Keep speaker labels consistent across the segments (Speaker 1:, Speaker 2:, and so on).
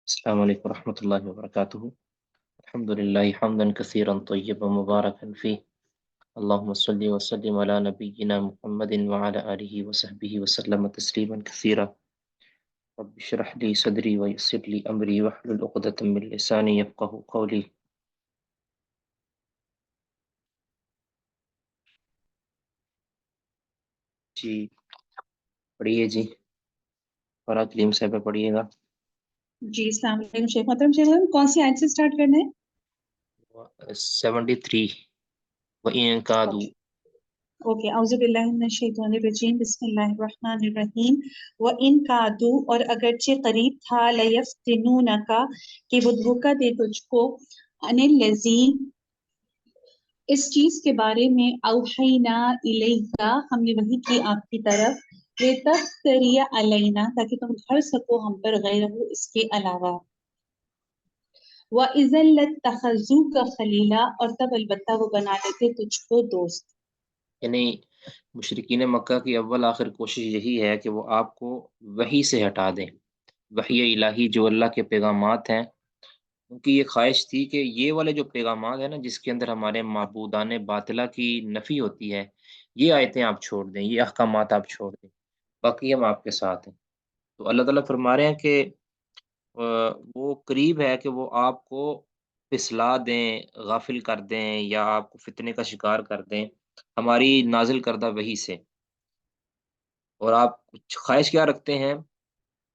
Speaker 1: السلام عليكم ورحمة الله وبركاته. الحمد لله حمدا كثيرا طيبا مباركا فيه. اللهم صل وسلم على نبينا محمد وعلى آله وصحبه وسلم تسليما كثيرا. رب اشرح لي صدري ويسر لي أمري واحلل عقدة من لساني يفقه قولي. جی پڑھیے جی، قرآن کریم صاحب پڑھیے گا۔
Speaker 2: جی السلام علیکم شیخ محترم، شیخ محترم کون سی آیت سے سٹارٹ کرنا ہے؟
Speaker 1: 73 وَإِن كَادُوا۔
Speaker 2: اوکے، اعوذ باللہ من الشیطان الرجیم، بسم اللہ الرحمن الرحیم۔ وَإِن كَادُوا، اور اگرچہ قریب تھا، لَيَفْتِنُونَكَ، کہ وہ دھوکہ دے تجھ کو، عَنِ الَّذِي، اس چیز کے بارے میں، اوحینا الیک، ہم نے وحی کی آپ کی طرف، لِتَفْتَرِیَ عَلَینا، تاکہ تم گھڑ سکو ہم پر، غیرہ، اس کے علاوہ۔ وَإِذًا لَاتَّخَذُوكَ خَلِيلًا، اور تب البتہ وہ بنا لیتے تجھ کو دوست۔
Speaker 1: یعنی مشرکین مکہ کی اول آخر کوشش یہی ہے کہ وہ آپ کو وحی سے ہٹا دیں۔ وحی الہی جو اللہ کے پیغامات ہیں، ان کی یہ خواہش تھی کہ یہ والے جو پیغامات ہیں نا، جس کے اندر ہمارے معبودان باطلہ کی نفی ہوتی ہے، یہ آیتیں آپ چھوڑ دیں، یہ احکامات آپ چھوڑ دیں، باقی ہم آپ کے ساتھ ہیں۔ تو اللہ تعالیٰ فرما رہے ہیں کہ وہ قریب ہے کہ وہ آپ کو پھسلا دیں، غافل کر دیں، یا آپ کو فتنے کا شکار کر دیں ہماری نازل کردہ وحی سے۔ اور آپ کچھ خواہش کیا رکھتے ہیں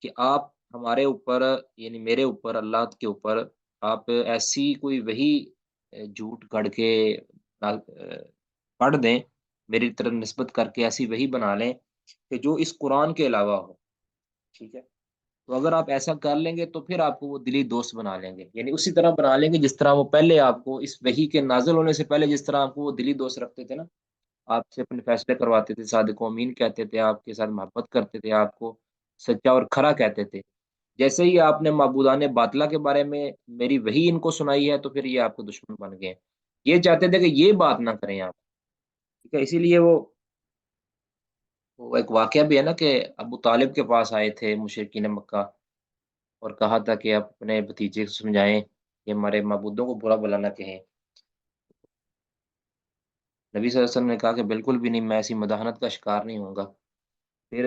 Speaker 1: کہ آپ ہمارے اوپر، یعنی میرے اوپر، اللہ کے اوپر، آپ ایسی کوئی وہی جھوٹ گڑ کے پڑھ دیں، میری طرف نسبت کر کے ایسی وہی بنا لیں کہ جو اس قرآن کے علاوہ ہو۔ ٹھیک ہے، تو اگر آپ ایسا کر لیں گے تو پھر آپ کو وہ دلی دوست بنا لیں گے، یعنی اسی طرح بنا لیں گے جس طرح وہ پہلے آپ کو اس وحی کے نازل ہونے سے پہلے جس طرح آپ کو وہ دلی دوست رکھتے تھے نا، آپ سے اپنے فیصلے کرواتے تھے، صادق و امین کہتے تھے، آپ کے ساتھ محبت کرتے تھے، آپ کو سچا اور کھرا کہتے تھے۔ جیسے ہی آپ نے معبودان باطلہ کے بارے میں میری وحی ان کو سنائی ہے تو پھر یہ آپ کو دشمن بن گئے۔ یہ چاہتے تھے کہ یہ بات نہ کریں آپ، ٹھیک ہے، اسی لیے وہ ایک واقعہ بھی ہے نا کہ ابو طالب کے پاس آئے تھے مشرکین مکہ اور کہا تھا کہ آپ اپنے بھتیجے کو سمجھائیں کہ ہمارے معبودوں کو برا بلا نہ کہیں۔ نبی صلی اللہ علیہ وسلم نے کہا کہ بالکل بھی نہیں، میں ایسی مداحنت کا شکار نہیں ہوں گا۔ پھر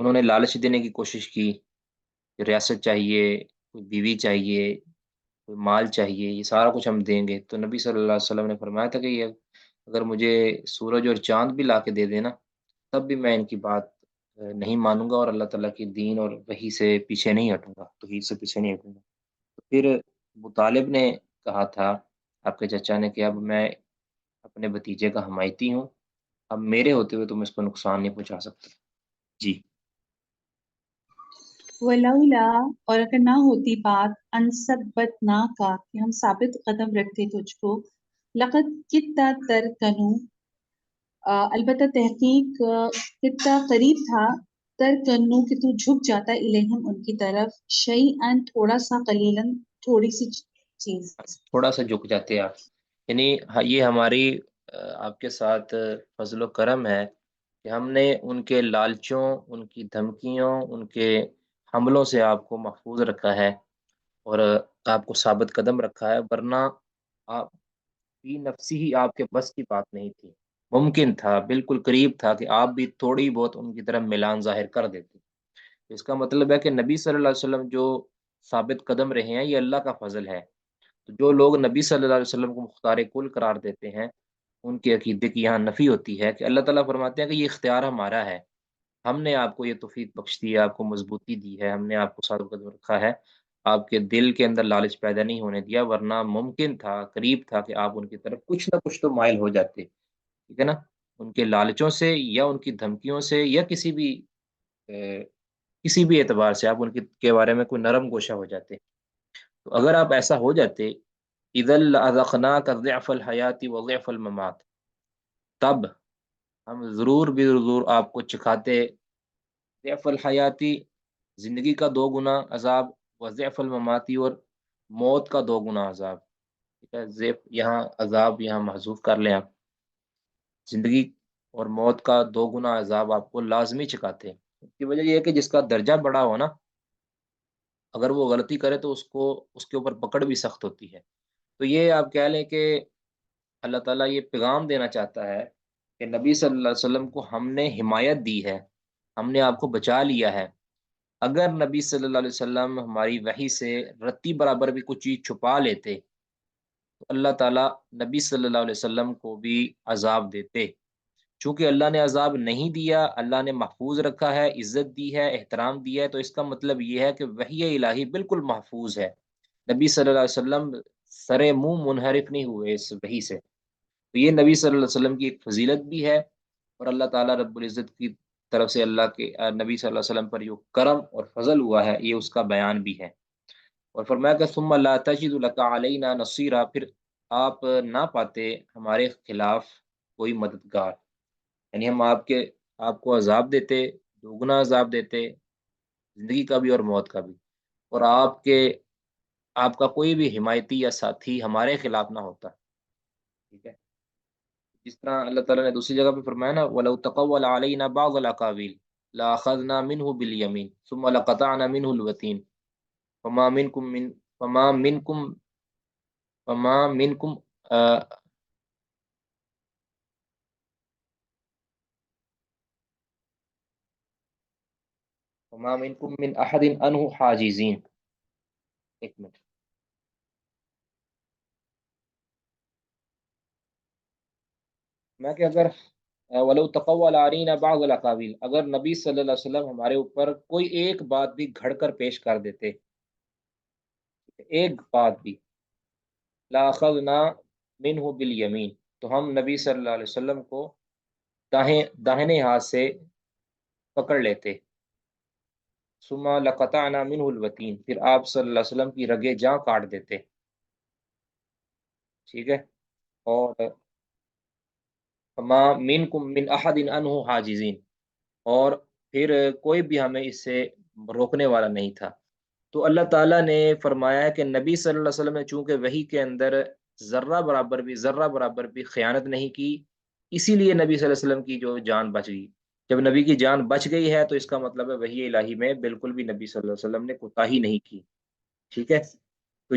Speaker 1: انہوں نے لالچ دینے کی کوشش کی کہ ریاست چاہیے، کوئی بیوی چاہیے، کوئی مال چاہیے، یہ سارا کچھ ہم دیں گے۔ تو نبی صلی اللہ علیہ وسلم نے فرمایا تھا کہ یہ اگر مجھے سورج اور چاند بھی لا کے دے دینا تب بھی میں ان کی بات نہیں مانوں گا، اور اللہ تعالیٰ کی دین اور وحی سے پیچھے نہیں ہٹوں گا، توحید سے پیچھے نہیں ہٹوں گا۔ تو پھر ابو طالب نے کہا تھا آپ کے چچا نے کہ اب میں اپنے بھتیجے کا حمایتی ہوں، اب میرے ہوتے ہوئے تم اس کو نقصان نہیں پہنچا سکتے۔ جی
Speaker 2: ولولا، اور اگر نہ ہوتی بات، ان ثبتناک، کہ ہم ثابت قدم رکھتے تجھ کو، لقد کتا ترکنو، البتہ تحقیق کتا قریب تھا، ترکنو کہ تو جھک جاتا، الیہم ان کی طرف، شیئن تھوڑا سا، قلیلاً تھوڑی سی چیز۔
Speaker 1: تھوڑا سا جھک جاتے آپ، یعنی یہ ہماری آپ کے ساتھ فضل و کرم ہے کہ ہم نے ان کے لالچوں، ان کی دھمکیوں، ان کے حملوں سے آپ کو محفوظ رکھا ہے، اور آپ کو ثابت قدم رکھا ہے، ورنہ آپ فی نفسی ہی آپ کے بس کی بات نہیں تھی۔ ممکن تھا، بالکل قریب تھا کہ آپ بھی تھوڑی بہت ان کی طرف میلان ظاہر کر دیتے۔ اس کا مطلب ہے کہ نبی صلی اللہ علیہ وسلم جو ثابت قدم رہے ہیں، یہ اللہ کا فضل ہے۔ تو جو لوگ نبی صلی اللہ علیہ وسلم کو مختار کل قرار دیتے ہیں، ان کے عقیدے کی یہاں نفی ہوتی ہے کہ اللہ تعالیٰ فرماتے ہیں کہ یہ اختیار ہمارا ہے، ہم نے آپ کو یہ توفیق بخش دی ہے، آپ کو مضبوطی دی ہے، ہم نے آپ کو ساتھ قدم رکھا ہے، آپ کے دل کے اندر لالچ پیدا نہیں ہونے دیا، ورنہ ممکن تھا، قریب تھا کہ آپ ان کی طرف کچھ نہ کچھ تو مائل ہو جاتے، ٹھیک ہے نا، ان کے لالچوں سے یا ان کی دھمکیوں سے یا کسی بھی اعتبار سے آپ ان کے بارے میں کوئی نرم گوشہ ہو جاتے۔ تو اگر آپ ایسا ہو جاتے، اذا لأذقناک ضعف الحیات وضعف الممات، تب ہم ضرور بھی ضرور آپ کو چکھاتے ضعف الحیاتی، زندگی کا دو گنا عذاب، و ضعف المماتی، اور موت کا دو گنا عذاب۔ ٹھیک ہے، ضعف یہاں عذاب یہاں محذوف کر لیں آپ، زندگی اور موت کا دو گنا عذاب آپ کو لازمی چکاتے۔ اس کی وجہ یہ ہے کہ جس کا درجہ بڑا ہو نا، اگر وہ غلطی کرے تو اس کے اوپر پکڑ بھی سخت ہوتی ہے۔ تو یہ آپ کہہ لیں کہ اللہ تعالیٰ یہ پیغام دینا چاہتا ہے کہ نبی صلی اللہ علیہ وسلم کو ہم نے حمایت دی ہے، ہم نے آپ کو بچا لیا ہے۔ اگر نبی صلی اللہ علیہ وسلم ہماری وحی سے رتی برابر بھی کچھ چیز چھپا لیتے تو اللہ تعالیٰ نبی صلی اللہ علیہ وسلم کو بھی عذاب دیتے۔ چونکہ اللہ نے عذاب نہیں دیا، اللہ نے محفوظ رکھا ہے، عزت دی ہے، احترام دیا ہے، تو اس کا مطلب یہ ہے کہ وحی الہی بالکل محفوظ ہے۔ نبی صلی اللہ علیہ وسلم سرے منہ منحرف نہیں ہوئے اس وحی سے۔ تو یہ نبی صلی اللہ علیہ وسلم کی ایک فضیلت بھی ہے، اور اللہ تعالیٰ رب العزت کی طرف سے اللہ کے نبی صلی اللہ علیہ وسلم پر جو کرم اور فضل ہوا ہے یہ اس کا بیان بھی ہے۔ اور فرمایا کہ ثم لا تجد لك علینا نصیرا، پھر آپ نہ پاتے ہمارے خلاف کوئی مددگار، یعنی ہم آپ کو عذاب دیتے، دوگنا عذاب دیتے، زندگی کا بھی اور موت کا بھی، اور آپ کا کوئی بھی حمایتی یا ساتھی ہمارے خلاف نہ ہوتا، ٹھیک ہے؟ جس طرح اللہ تعالیٰ نے دوسری جگہ پہ فرمایا نا وَلَوْ تَقَوَّلَ عَلَيْنَا بَعْضَ الْأَقَاوِيلِ لَأَخَذْنَا مِنْهُ بِالْيَمِينِ ثُمَّ لَقَطَعْنَا مِنْهُ الْوَتِينَ فَمَا مِنْكُمْ مِنْ أَحَدٍ عَنْهُ حَاجِزِينَ۔ ایک منٹ، میں کہ اگر وَلَوْ تَقَوَّلَ عَلَيْنَا بَعْضَ الْأَقَاوِيلِ، اگر نبی صلی اللہ علیہ وسلم ہمارے اوپر کوئی ایک بات بھی گھڑ کر پیش کر دیتے، ایک بات بھی، لَأَخَذْنَا مِنْهُ بِالْيَمِينِ، تو ہم نبی صلی اللہ علیہ وسلم کو داہنے ہاتھ سے پکڑ لیتے، ثم لقطعنا منه الوتین، پھر آپ صلی اللہ علیہ وسلم کی رگے جاں کاٹ دیتے، ٹھیک ہے؟ اور فما منکم من احد عنہ حاجزین، اور پھر کوئی بھی ہمیں اس سے روکنے والا نہیں تھا۔ تو اللہ تعالیٰ نے فرمایا ہے کہ نبی صلی اللہ علیہ وسلم نے چونکہ وحی کے اندر ذرہ برابر بھی خیانت نہیں کی، اسی لیے نبی صلی اللہ علیہ وسلم کی جو جان بچ گئی۔ جب نبی کی جان بچ گئی ہے تو اس کا مطلب ہے وحی الہی میں بالکل بھی نبی صلی اللہ علیہ وسلم نے کوتاہی نہیں کی، ٹھیک ہے؟ تو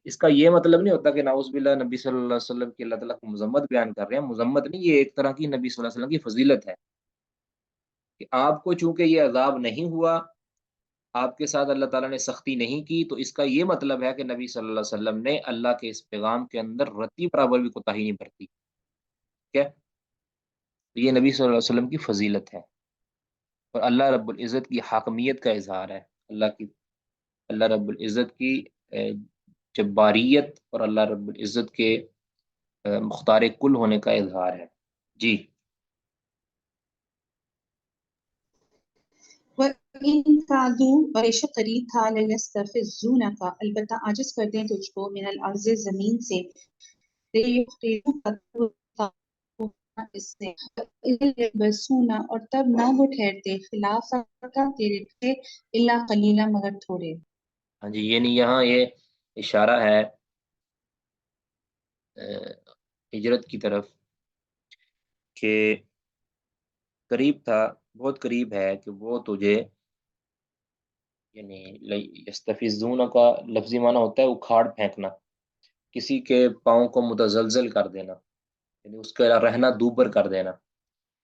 Speaker 1: اس کا یہ مطلب نہیں ہوتا کہ نعوذ باللہ نبی صلی اللہ علیہ وسلم کی اللہ تعالیٰ کو مذمت بیان کر رہے ہیں، مذمت نہیں، یہ ایک طرح کی نبی صلی اللہ علیہ وسلم کی فضیلت ہے کہ آپ کو چونکہ یہ عذاب نہیں ہوا، آپ کے ساتھ اللہ تعالیٰ نے سختی نہیں کی، تو اس کا یہ مطلب ہے کہ نبی صلی اللہ علیہ وسلم نے اللہ کے اس پیغام کے اندر رتی برابر بھی کوتاہی نہیں برتی، ٹھیک ہے؟ تو یہ نبی صلی اللہ علیہ وسلم کی فضیلت ہے، اور اللہ رب العزت کی حاکمیت کا اظہار ہے، اللہ رب العزت کی جباریت اور اللہ رب العزت کے مختار کل ہونے کا اظہار ہے۔ جی
Speaker 2: وَإِن كَادُوا، بے شک قریب تھا، لَيَسْتَفِزُّونَكَ، البتہ عاجز کر دیں تجھ کو، من الارض زمین سے، لِيُخْرِجُوكَ اس سے، وَإِذًا يَلْبَسُونَ، اور تب نہ وہ ٹھہرتے، خلافك تیرے پیچھے، الا قلیلا مگر تھوڑے۔
Speaker 1: ہاں جی، یعنی یہاں یہ اشارہ ہے ہجرت کی طرف کہ قریب تھا، بہت قریب ہے کہ وہ تجھے، یعنی یستفزون کا لفظی معنی ہوتا ہے اکھاڑ پھینکنا، کسی کے پاؤں کو متزلزل کر دینا، یعنی اس کا رہنا دوبر کر دینا،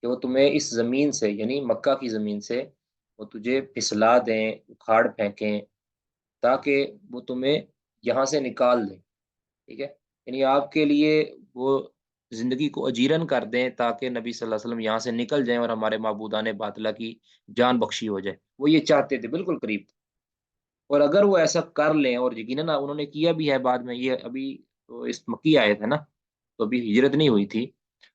Speaker 1: کہ وہ تمہیں اس زمین سے، یعنی مکہ کی زمین سے وہ تجھے پھسلا دیں، اکھاڑ پھینکیں، تاکہ وہ تمہیں یہاں سے نکال دیں، ٹھیک ہے؟ یعنی آپ کے لیے وہ زندگی کو اجیرن کر دیں تاکہ نبی صلی اللہ علیہ وسلم یہاں سے نکل جائیں اور ہمارے معبودان باطلہ کی جان بخشی ہو جائے، وہ یہ چاہتے تھے، بالکل قریب تھے۔ اور اگر وہ ایسا کر لیں، اور یقیناً انہوں نے کیا بھی ہے بعد میں، یہ ابھی تو اس مکی آئے تھے نا، تو ابھی ہجرت نہیں ہوئی تھی،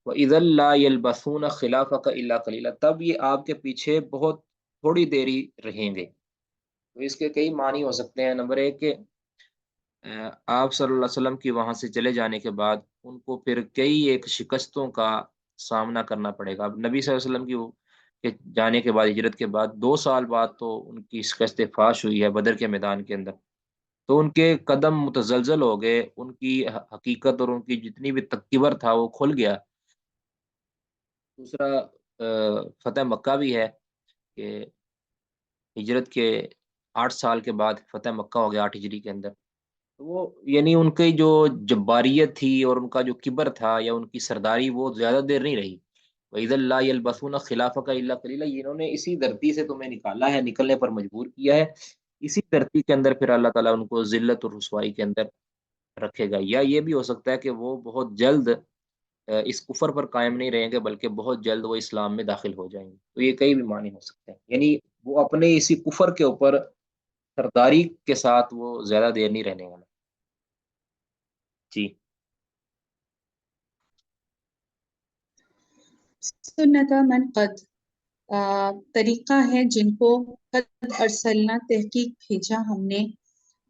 Speaker 1: وَإِذًا لَا يَلْبَثُونَ خِلَافَكَ إِلَّا قَلِيلًا، تب یہ آپ کے پیچھے بہت تھوڑی دیری رہیں گے۔ تو اس کے کئی معنی ہو سکتے ہیں۔ نمبر ایک کہ آپ صلی اللہ علیہ وسلم کی وہاں سے چلے جانے کے بعد ان کو پھر کئی ایک شکستوں کا سامنا کرنا پڑے گا۔ اب نبی صلی اللہ علیہ وسلم کے جانے کے بعد، ہجرت کے بعد 2 سال بعد تو ان کی شکست فاش ہوئی ہے بدر کے میدان کے اندر، تو ان کے قدم متزلزل ہو گئے، ان کی حقیقت اور ان کی جتنی بھی تکبر تھا وہ کھل گیا۔ دوسرا فتح مکہ بھی ہے کہ ہجرت کے 8 سال کے بعد فتح مکہ ہو گیا 8 ہجری کے اندر، تو وہ یعنی ان کی جو جباریت تھی اور ان کا جو کبر تھا یا ان کی سرداری وہ زیادہ دیر نہیں رہی۔ وَإِذَا لَا يَلْبَثُونَ خِلَافَكَ إِلَّا قَلِيلًا، انہوں نے اسی دھرتی سے تمہیں نکالا ہے، نکلنے پر مجبور کیا ہے، اسی دھرتی کے اندر پھر اللہ تعالیٰ ان کو ذلت اور رسوائی کے اندر رکھے گا۔ یا یہ بھی ہو سکتا ہے کہ وہ بہت جلد اس کفر پر قائم نہیں رہیں گے، بلکہ بہت جلد وہ اسلام میں داخل ہو جائیں گے۔ تو یہ کئی بھی معنی ہو سکتے ہیں، یعنی وہ اپنے اسی کفر کے اوپر سرداری کے ساتھ وہ زیادہ دیر نہیں رہنے والا۔ جی
Speaker 2: سنت من قد، طریقہ ہے جن کو قد ارسلنا تحقیق بھیجا ہم نے،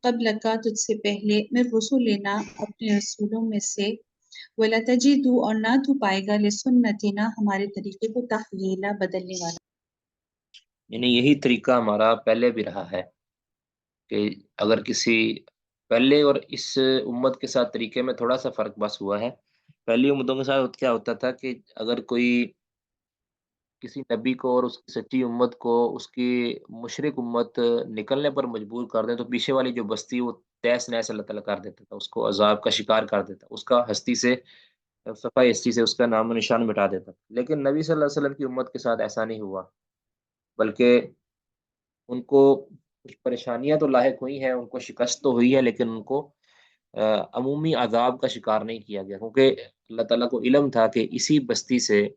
Speaker 2: قبل کا تجھ سے پہلے، میں رسول لینا اپنے رسولوں میں سے، ولا تجدو اور نہ تو پائے گا لسنتنا ہمارے طریقے کو تحویلا بدلنے والا۔
Speaker 1: یعنی یہی طریقہ ہمارا پہلے بھی رہا ہے کہ اگر کسی پہلے اور اس امت کے ساتھ طریقے میں تھوڑا سا فرق بس ہوا ہے۔ پہلی امتوں کے ساتھ کیا ہوتا تھا کہ اگر کوئی کسی نبی کو اور اس کی سچی امت کو اس کی مشرک امت نکلنے پر مجبور کر دیں تو پیچھے والی جو بستی وہ تیس نیس اللہ تعالیٰ کر دیتا تھا، اس کو عذاب کا شکار کر دیتا، اس کا ہستی سے صفائی ہستی سے اس کا نام و نشان مٹا دیتا۔ لیکن نبی صلی اللہ علیہ وسلم کی امت کے ساتھ ایسا نہیں ہوا، بلکہ ان کو کچھ پریشانیاں تو لاحق ہوئی ہیں، ان کو شکست تو ہوئی ہے، لیکن ان کو عمومی عذاب کا شکار نہیں کیا گیا، کیونکہ اللہ تعالیٰ کو علم تھا کہ اسی بستی سے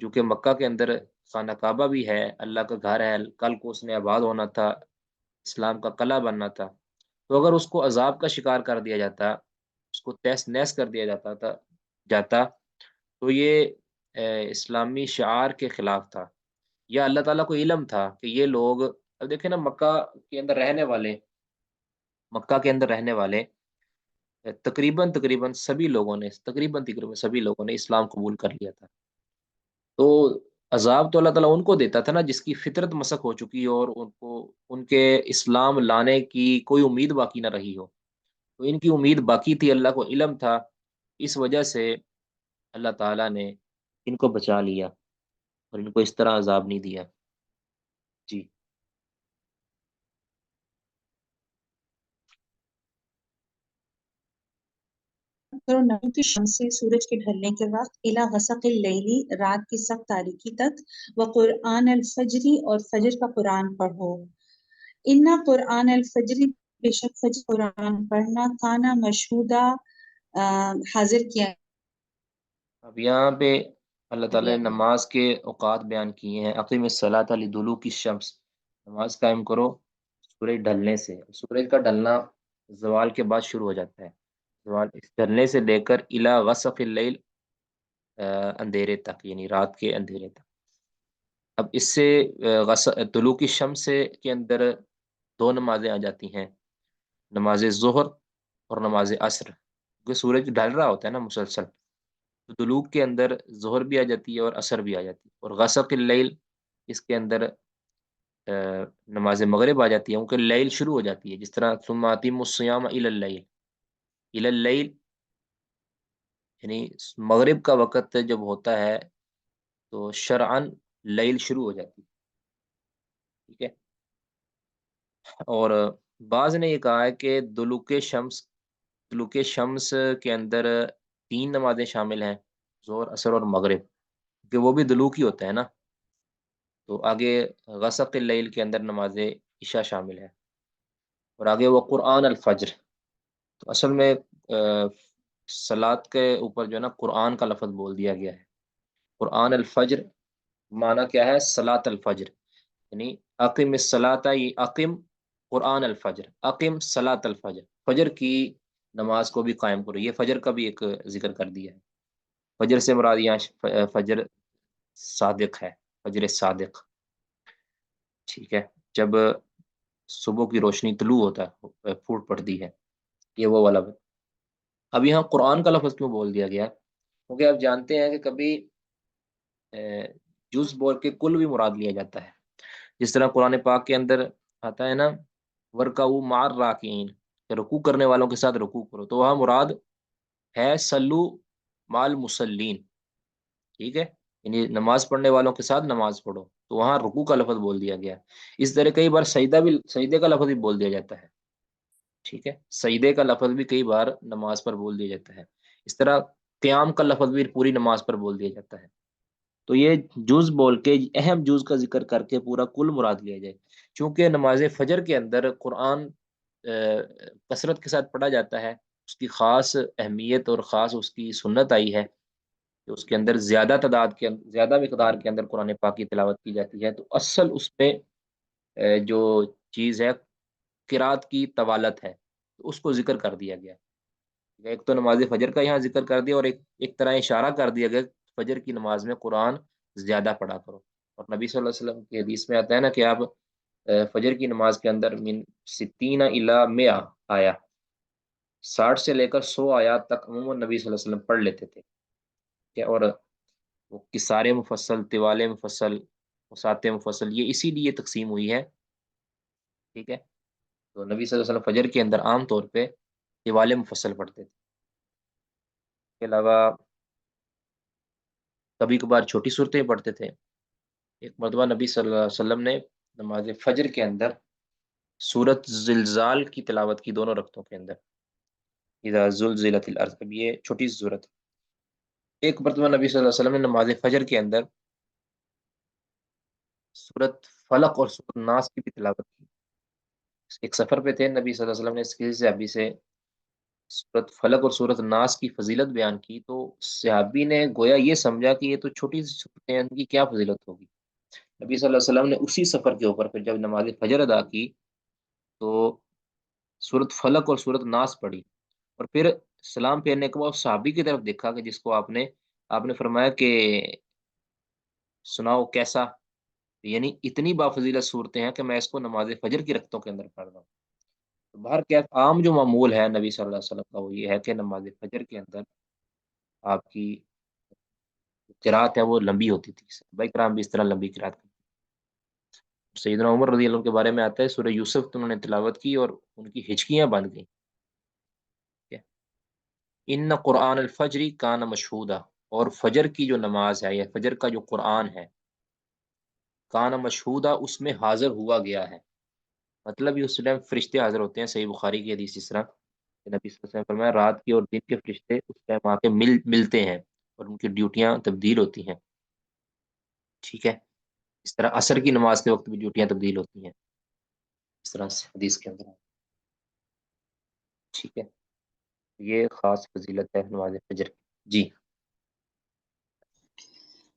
Speaker 1: جو کہ مکہ کے اندر خانہ کعبہ بھی ہے، اللہ کا گھر ہے، کل کو اس نے آباد ہونا تھا، اسلام کا قلعہ بننا تھا، تو اگر اس کو عذاب کا شکار کر دیا جاتا، اس کو تیس نیس کر دیا جاتا تو یہ اسلامی شعار کے خلاف تھا، یا اللہ تعالیٰ کو علم تھا کہ یہ لوگ، اب دیکھیں نا مکہ کے اندر رہنے والے تقریباً سبھی لوگوں نے اسلام قبول کر لیا تھا، تو عذاب تو اللہ تعالیٰ ان کو دیتا تھا نا جس کی فطرت مسخ ہو چکی ہو اور ان کو ان کے اسلام لانے کی کوئی امید باقی نہ رہی ہو، تو ان کی امید باقی تھی، اللہ کو علم تھا، اس وجہ سے اللہ تعالیٰ نے ان کو بچا لیا اور ان کو اس طرح عذاب نہیں دیا۔ جی
Speaker 2: کرو نبی کی شمس سے سورج کے ڈھلنے کے وقت، الی غسق اللیلی رات کی سخت تاریکی تک، وقرآن الفجری اور فجر کا قرآن پڑھو، انا قرآن الفجری بے شک فجر قرآن پڑھنا، کانا مشہودا حاضر کیا
Speaker 1: اب یہاں پہ اللہ تعالیٰ
Speaker 2: گیا
Speaker 1: نے
Speaker 2: ہے۔
Speaker 1: نماز کے اوقات بیان کیے ہیں، اقیم الصلاۃ لدلوک الشمس، نماز قائم کرو سورج ڈھلنے سے، سورج کا ڈھلنا زوال کے بعد شروع ہو جاتا ہے، زوال اس ڈھلنے سے لے کر الی غسق اللیل، اندھیرے تک، یعنی رات کے اندھیرے تک۔ اب اس سے طلوع کی شمس سے کے اندر دو نمازیں آ جاتی ہیں، نماز ظہر اور نماز عصر، کیونکہ سورج ڈھل رہا ہوتا ہے نا مسلسل، تو طلوع کے اندر ظہر بھی آ جاتی ہے اور عصر بھی آ جاتی ہے، اور غسق اللیل اس کے اندر نماز مغرب آ جاتی ہے، کیونکہ لیل شروع ہو جاتی ہے، جس طرح ثم اتموا الصیام الی اللیل، الی اللیل یعنی مغرب کا وقت جب ہوتا ہے تو شرعن لیل شروع ہو جاتی ہے، ٹھیک ہے۔ اور بعض نے یہ کہا ہے کہ دلوک شمس کے اندر 3 نمازیں شامل ہیں، ظہر عصر اور مغرب، کہ وہ بھی دلوک ہی ہوتا ہے نا، تو آگے غسق اللیل کے اندر نماز عشاء شامل ہے، اور آگے وہ قرآن الفجر، تو اصل میں صلاۃ کے اوپر جو ہے نا قرآن کا لفظ بول دیا گیا ہے، قرآن الفجر معنی کیا ہے؟ صلاۃ الفجر، یعنی اقم الصلاۃ، یہ اقم قرآن الفجر، اقم صلاۃ الفجر، فجر کی نماز کو بھی قائم کرو، یہ فجر کا بھی ایک ذکر کر دیا ہے، فجر سے مراد یہاں فجر صادق ہے، فجر صادق، ٹھیک ہے، جب صبح کی روشنی طلوع ہوتا ہے، پھوٹ پڑتی ہے، یہ وہ والا۔ اب یہاں قرآن کا لفظ کیوں بول دیا گیا؟ کیونکہ آپ جانتے ہیں کہ کبھی جز بول کے کل بھی مراد لیا جاتا ہے، جس طرح قرآن پاک کے اندر آتا ہے نا ورکعوا مع الراکعین، کہ رکوع کرنے والوں کے ساتھ رکوع کرو، تو وہاں مراد ہے سلو مع المصلین، ٹھیک ہے، یعنی نماز پڑھنے والوں کے ساتھ نماز پڑھو، تو وہاں رکوع کا لفظ بول دیا گیا۔ اس طرح کئی بار سجدے کا لفظ بھی بول دیا جاتا ہے، ٹھیک ہے، سجدے کا لفظ بھی کئی بار نماز پر بول دیا جاتا ہے۔ اس طرح قیام کا لفظ بھی پوری نماز پر بول دیا جاتا ہے۔ تو یہ جز بول کے اہم جز کا ذکر کر کے پورا کل مراد لیا جائے، چونکہ نماز فجر کے اندر قرآن کثرت کے ساتھ پڑھا جاتا ہے، اس کی خاص اہمیت اور خاص اس کی سنت آئی ہے کہ اس کے اندر زیادہ مقدار کے اندر قرآن پاک کی تلاوت کی جاتی ہے، تو اصل اس میں جو چیز ہے قرات کی طوالت ہے، تو اس کو ذکر کر دیا گیا۔ ایک تو نماز فجر کا یہاں ذکر کر دیا، اور ایک طرح اشارہ کر دیا گیا فجر کی نماز میں قرآن زیادہ پڑھا کرو۔ اور نبی صلی اللہ علیہ وسلم کی حدیث میں آتا ہے نا کہ آپ فجر کی نماز کے اندر من 60 الی 100 آیا، 60 سے لے کر 100 آیات تک عموماً نبی صلی اللہ علیہ وسلم پڑھ لیتے تھے کہ، اور وہ کسارے مفصل، طوال مفصل، وسعت مفصل، یہ اسی لیے تقسیم ہوئی ہے، ٹھیک ہے۔ تو نبی صلی اللہ علیہ وسلم فجر کے اندر عام طور پہ طوال مفصل پڑھتے تھے، اس کے علاوہ کبھی کبھار چھوٹی صورتیں پڑھتے تھے۔ ایک مرتبہ نبی صلی اللہ علیہ وسلم نے نماز فجر کے اندر سورت زلزال کی تلاوت کی دونوں رکعتوں کے اندر، اذا زلزلت الارض، اب یہ چھوٹی سی صورت ہے۔ ایک مرتبہ نبی صلی اللہ علیہ وسلم نے نماز فجر کے اندر سورت فلق اور سورت ناس کی بھی تلاوت کی۔ ایک سفر پہ تھے نبی صلی اللہ علیہ وسلم نے اس کسی صحابی سے سورت فلق اور سورت ناس کی فضیلت بیان کی، تو صحابی نے گویا یہ سمجھا کہ یہ تو چھوٹی سی صورتیں ہیں، ان کی کیا فضیلت ہوگی۔ نبی صلی اللہ علیہ وسلم نے اسی سفر کے اوپر پھر جب نماز فجر ادا کی تو سورت فلق اور سورت ناس پڑھی، اور پھر سلام پھیرنے کے بعد اس صحابی کی طرف دیکھا کہ جس کو آپ نے فرمایا کہ سناؤ کیسا، یعنی اتنی بافضیلت صورتیں ہیں کہ میں اس کو نماز فجر کی رکعتوں کے اندر پڑھ رہا ہوں۔ تو باہر کیا عام جو معمول ہے نبی صلی اللہ علیہ وسلم کا وہ یہ ہے کہ نماز فجر کے اندر آپ کی قرات ہے وہ لمبی ہوتی تھی، صحابہ کرام بھی اس طرح لمبی قرات کرتے تھے۔ سیدنا عمر رضی اللہ عنہ کے بارے میں آتا ہے سورہ یوسف تو انہوں نے تلاوت کی اور ان کی ہچکیاں بند گئیں۔ ان قرآن الفجری کان مشہودہ، اور فجر کی جو نماز ہے یا فجر کا جو قرآن ہے، کان مشہودہ، اس میں حاضر ہوا گیا ہے، مطلب یہ اس ٹائم فرشتے حاضر ہوتے ہیں۔ صحیح بخاری کی حدیث اس طرح کہ نبی صلی اللہ علیہ وسلم نے فرمایا رات کی اور دن کے فرشتے اس ٹائم آ کے ملتے ہیں اور ان کی ڈیوٹیاں تبدیل ہوتی ہیں، ٹھیک ہے۔ اس طرح عصر کی نماز کے وقت بھی ڈیوٹیاں تبدیل ہوتی ہیں، اس طرح سے حدیث کے اندر ہے، ٹھیک ہے۔ یہ خاص فضیلت ہے نماز فجر کی۔ جی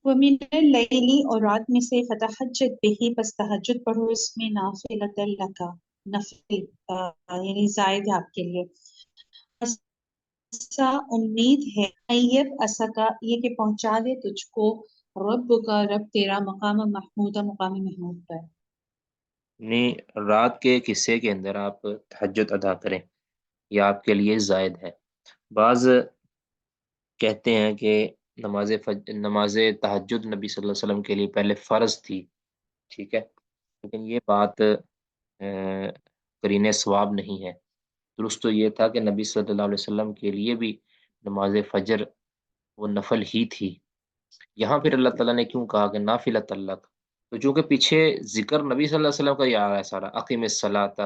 Speaker 2: ومن اللیلی، اور رات میں سے، فتہجد بہی، بس تہجد پڑھو اس میں، نافلۃ لک، نفل یعنی زائد ہے آپ کے لیے، ایسا امید ہے، ایب اسکا، یہ کہ پہنچا دے تجھ کو، رب کا، رب تیرا، مقام محمود، مقام محمود پر۔
Speaker 1: یعنی رات کے ایک حصے کے اندر آپ تہجد ادا کریں، یہ آپ کے لیے زائد ہے۔ بعض کہتے ہیں کہ نماز تہجد نبی صلی اللہ علیہ وسلم کے لیے پہلے فرض تھی، ٹھیک ہے، لیکن یہ بات قرینِ ثواب نہیں ہے۔ درست تو یہ تھا کہ نبی صلی اللہ علیہ وسلم کے لیے بھی نماز فجر وہ نفل ہی تھی۔ یہاں پھر اللہ تعالیٰ نے کیوں کہا کہ نافلۃ لک، تو چونکہ پیچھے ذکر نبی صلی اللہ علیہ وسلم کا یہ آ رہا ہے سارا، اقیم الصلاۃ،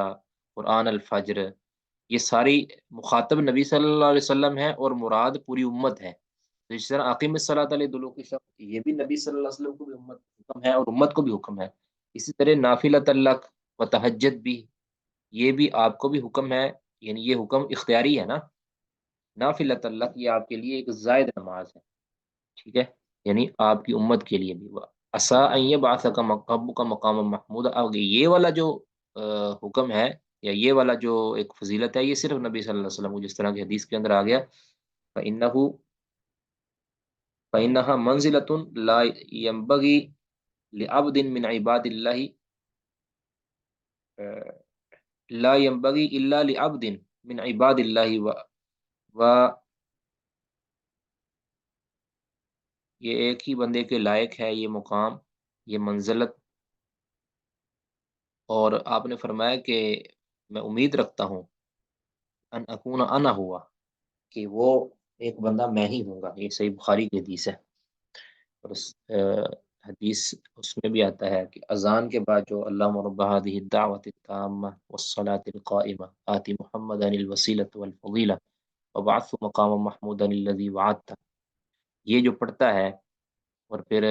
Speaker 1: قرآن الفجر، یہ ساری مخاطب نبی صلی اللہ علیہ وسلم ہے اور مراد پوری امت ہے۔ تو اس طرح اقیم الصلاۃ علیہ دلوک الشمس، یہ بھی نبی صلی اللہ علیہ وسلم کو بھی حکم ہے اور امت کو بھی حکم ہے۔ اسی طرح نافلۃ لک و تہجد بھی، یہ بھی آپ کو بھی حکم ہے، یعنی یہ حکم اختیاری ہے نا، نافلۃ لک یہ آپ کے لیے ایک زائد نماز ہے، ٹھیک ہے، یعنی آپ کی امت کے لیے بھی ہوا عسیٰ ان یبعثک ربک مقام محمود۔ اب یہ والا جو حکم ہے یا یہ والا جو ایک فضیلت ہے، یہ صرف نبی صلی اللہ علیہ وسلم کو، جس طرح کی حدیث کے اندر آ گیا فإنہ فإنہا منزلۃ لا ينبغی لعبد من عباد اللہ، لا ينبغی الا لعبد من عباد اللہ و یہ ایک ہی بندے کے لائق ہے یہ مقام، یہ منزلت۔ اور آپ نے فرمایا کہ میں امید رکھتا ہوں ان اکون انا ہوا، کہ وہ ایک بندہ میں ہی ہوں گا، یہ صحیح بخاری کی حدیث ہے۔ اور حدیث اس میں بھی آتا ہے کہ اذان کے بعد جو اللہم رب هذه الدعوة التامة والصلاة القائمة آتی محمدا الوسیلة والفضیلہ وبعث مقام محمودا الذی وعدتہ، یہ جو پڑھتا ہے اور پھر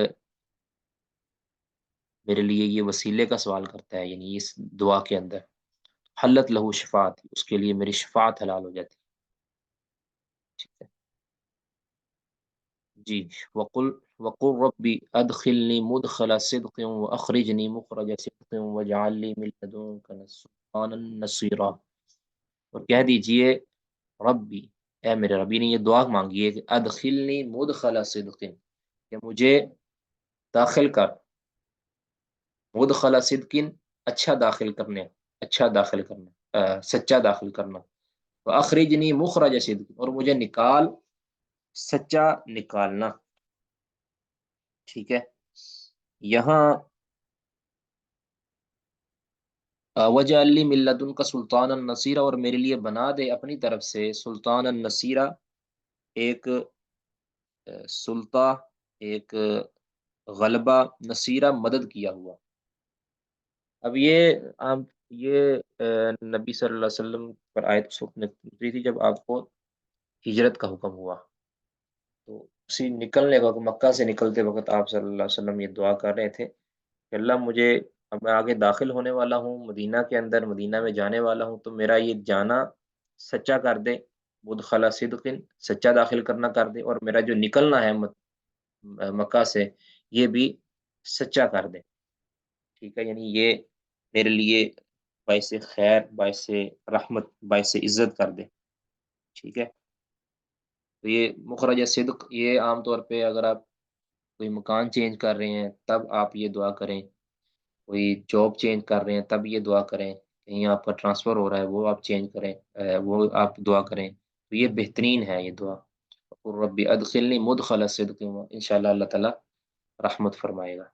Speaker 1: میرے لیے یہ وسیلے کا سوال کرتا ہے، یعنی اس دعا کے اندر حلت لہو شفاعت، اس کے لیے میری شفاعت حلال ہو جاتی ہے، ٹھیک ہے جی۔ وقل ربی ادخلنی مدخل صدق واخرجنی مخرج صدق واجعل لی من لدنک سلطانا نصیرا، اور کہہ دیجئے ربی، اے میرے ربی نے یہ دعا مانگی ہے کہ ادخلنی مدخل صدق، کہ مجھے داخل کر، مدخل صدق اچھا داخل کرنے، اچھا داخل کرنا، سچا داخل کرنا، واخرجنی مخرج صدق، اور مجھے نکال، سچا نکالنا، ٹھیک ہے۔ یہاں وجعل لی من لدنک سلطانا نصیرا، اور میرے لیے بنا دے اپنی طرف سے سلطانا نصیرا، ایک سلطہ، ایک غلبہ، نصیرہ مدد کیا ہوا۔ اب یہ نبی صلی اللہ علیہ وسلم پر آیت اس وقت اتری تھی جب آپ کو ہجرت کا حکم ہوا، تو اسی نکلنے کا، مکہ سے نکلتے وقت آپ صلی اللہ علیہ وسلم یہ دعا کر رہے تھے کہ اللہ مجھے، اب میں آگے داخل ہونے والا ہوں مدینہ کے اندر، مدینہ میں جانے والا ہوں، تو میرا یہ جانا سچا کر دے، مدخلا صدق، سچا داخل کرنا کر دے، اور میرا جو نکلنا ہے مکہ سے یہ بھی سچا کر دے، ٹھیک ہے، یعنی یہ میرے لیے باعث خیر، باعث رحمت، باعث عزت کر دے، ٹھیک ہے۔ تو یہ مخرج صدق، یہ عام طور پہ اگر آپ کوئی مکان چینج کر رہے ہیں تب آپ یہ دعا کریں، کوئی جاب چینج کر رہے ہیں تب یہ دعا کریں، کہیں آپ کا ٹرانسفر ہو رہا ہے وہ آپ چینج کریں، وہ آپ دعا کریں، تو یہ بہترین ہے یہ دعا۔ اور ربی ادخلنی مدخل صدق، انشاءاللہ اللہ تعالیٰ رحمت فرمائے گا۔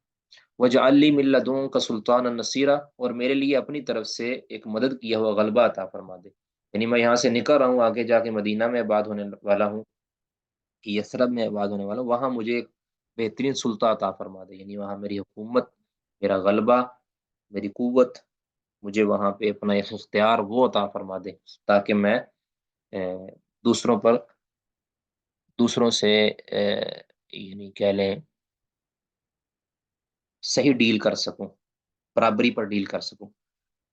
Speaker 1: وجعل لی من لدنک سلطانا نصیرا، اور میرے لیے اپنی طرف سے ایک مدد کیا ہوا غلبہ عطا فرما دے، یعنی میں یہاں سے نکل رہا ہوں، آگے جا کے مدینہ میں آباد ہونے والا ہوں، کہ یثرب میں آباد ہونے والا ہوں، وہاں مجھے ایک بہترین سلطہ عطا فرما دے، یعنی وہاں میری حکومت، میرا غلبہ، میری قوت، مجھے وہاں پہ اپنا ایک اختیار وہ عطا فرما دے، تاکہ میں دوسروں پر، دوسروں سے یعنی کہہ لیں صحیح ڈیل کر سکوں، برابری پر ڈیل کر سکوں۔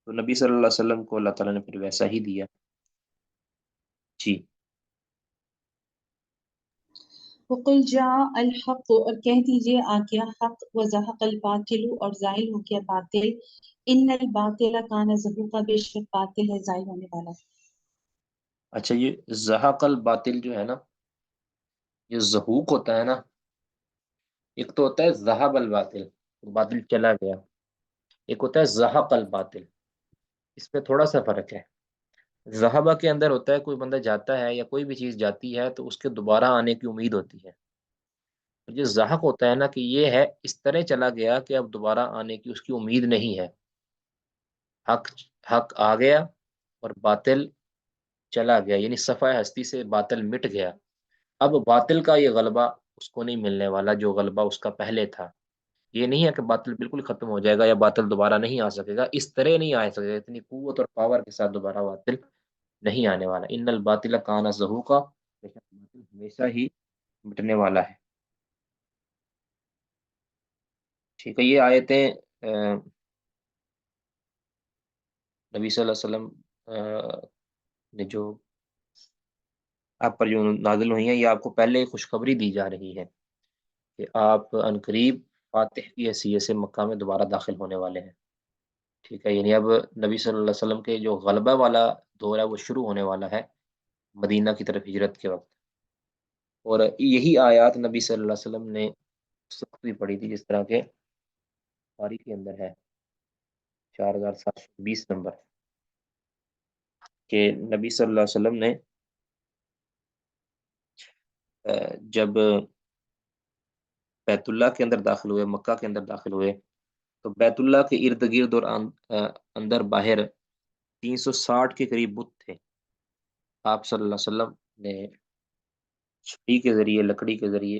Speaker 1: تو نبی صلی اللہ علیہ وسلم کو اللہ تعالیٰ نے پھر ویسا ہی دیا، جی۔
Speaker 2: وقل جاء الحق، اور کہہ دیجئے آ گیا حق، وزہق الباطل، اور زائل ہو گیا باطل، ان الباطل کان زہوقا، بے شک باطل ہے زائل ہونے والا۔
Speaker 1: اچھا، یہ زہق الباطل جو ہے نا، یہ زہوق ہوتا ہے نا، ایک تو ہوتا ہے ذہب الباطل، باطل چلا گیا، ایک ہوتا ہے زہق الباطل، اس میں تھوڑا سا فرق ہے۔ ذہبہ کے اندر ہوتا ہے کوئی بندہ جاتا ہے یا کوئی بھی چیز جاتی ہے تو اس کے دوبارہ آنے کی امید ہوتی ہے، جو زحق ہوتا ہے نا کہ یہ ہے اس طرح چلا گیا کہ اب دوبارہ آنے کی اس کی امید نہیں ہے، حق، حق آ گیا اور باطل چلا گیا، یعنی صفحہ ہستی سے باطل مٹ گیا، اب باطل کا یہ غلبہ اس کو نہیں ملنے والا جو غلبہ اس کا پہلے تھا۔ یہ نہیں ہے کہ باطل بالکل ختم ہو جائے گا یا باطل دوبارہ نہیں آ سکے گا، اس طرح نہیں آ سکے گا، اتنی قوت اور پاور کے ساتھ دوبارہ باطل نہیں آنے والا۔ ان الباطل کان زہوقا، باطل ہمیشہ ہی مٹنے والا ہے، ٹھیک ہے۔ یہ آیتیں نبی صلی اللہ علیہ وسلم نے جو آپ پر جو نازل ہوئی ہیں، یہ آپ کو پہلے خوشخبری دی جا رہی ہے کہ آپ عنقریب فاتح کی حیثیت سے مکہ میں دوبارہ داخل ہونے والے ہیں، ٹھیک ہے، یعنی اب نبی صلی اللہ علیہ وسلم کے جو غلبہ والا دور ہے وہ شروع ہونے والا ہے مدینہ کی طرف ہجرت کے وقت، اور یہی آیات نبی صلی اللہ علیہ وسلم نے اس وقت بھی پڑھی تھی، جس طرح کے بخاری کے اندر ہے 4720 نمبر، کہ نبی صلی اللہ علیہ وسلم نے جب بیت اللہ کے اندر داخل ہوئے، مکہ کے اندر داخل ہوئے، تو بیت اللہ کے ارد گرد اور اندر باہر 360 کے قریب بت تھے۔ آپ صلی اللہ علیہ وسلم نے چھری کے ذریعے، لکڑی کے ذریعے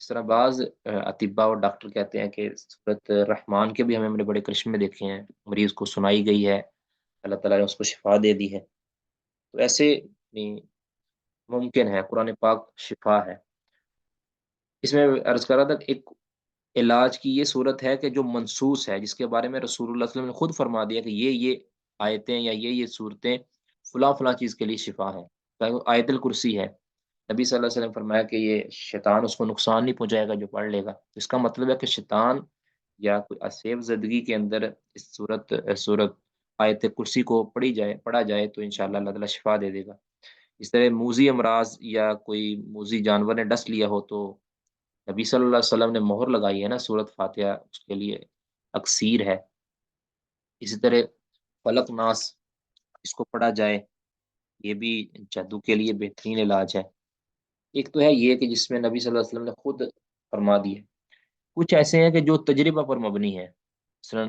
Speaker 1: اس طرح بعض اطباء اور ڈاکٹر کہتے ہیں کہ سورت رحمان کے بھی ہمیں بڑے بڑے کرشمے دیکھے ہیں، مریض کو سنائی گئی ہے، اللہ تعالیٰ نے اس کو شفا دے دی ہے، تو ایسے نہیں ممکن ہے، قرآن پاک شفا ہے۔ اس میں عرض کر رہا تھا کہ ایک علاج کی یہ صورت ہے کہ جو منصوص ہے، جس کے بارے میں رسول اللہ صلی اللہ علیہ وسلم نے خود فرما دیا کہ یہ آیتیں یا یہ صورتیں فلاں فلاں چیز کے لیے شفا ہیں، چاہے وہ آیت الکرسی ہے، نبی صلی اللہ علیہ وسلم فرمایا کہ یہ شیطان اس کو نقصان نہیں پہنچائے گا جو پڑھ لے گا، تو اس کا مطلب ہے کہ شیطان یا کوئی اسیب زدگی کے اندر اس صورت آیت کرسی کو پڑھا جائے تو انشاءاللہ اللہ تعالیٰ شفا دے دے گا۔ اس طرح موذی امراض یا کوئی موذی جانور نے ڈس لیا ہو تو نبی صلی اللہ علیہ وسلم نے مہر لگائی ہے نا، سورت فاتحہ اس کے لیے اکسیر ہے۔ اسی طرح فلق ناس اس کو پڑھا جائے، یہ بھی جادو کے لیے بہترین علاج ہے۔ ایک تو ہے یہ کہ جس میں نبی صلی اللہ علیہ وسلم نے خود فرما دی ہے، کچھ ایسے ہیں کہ جو تجربہ پر مبنی ہے، مثلا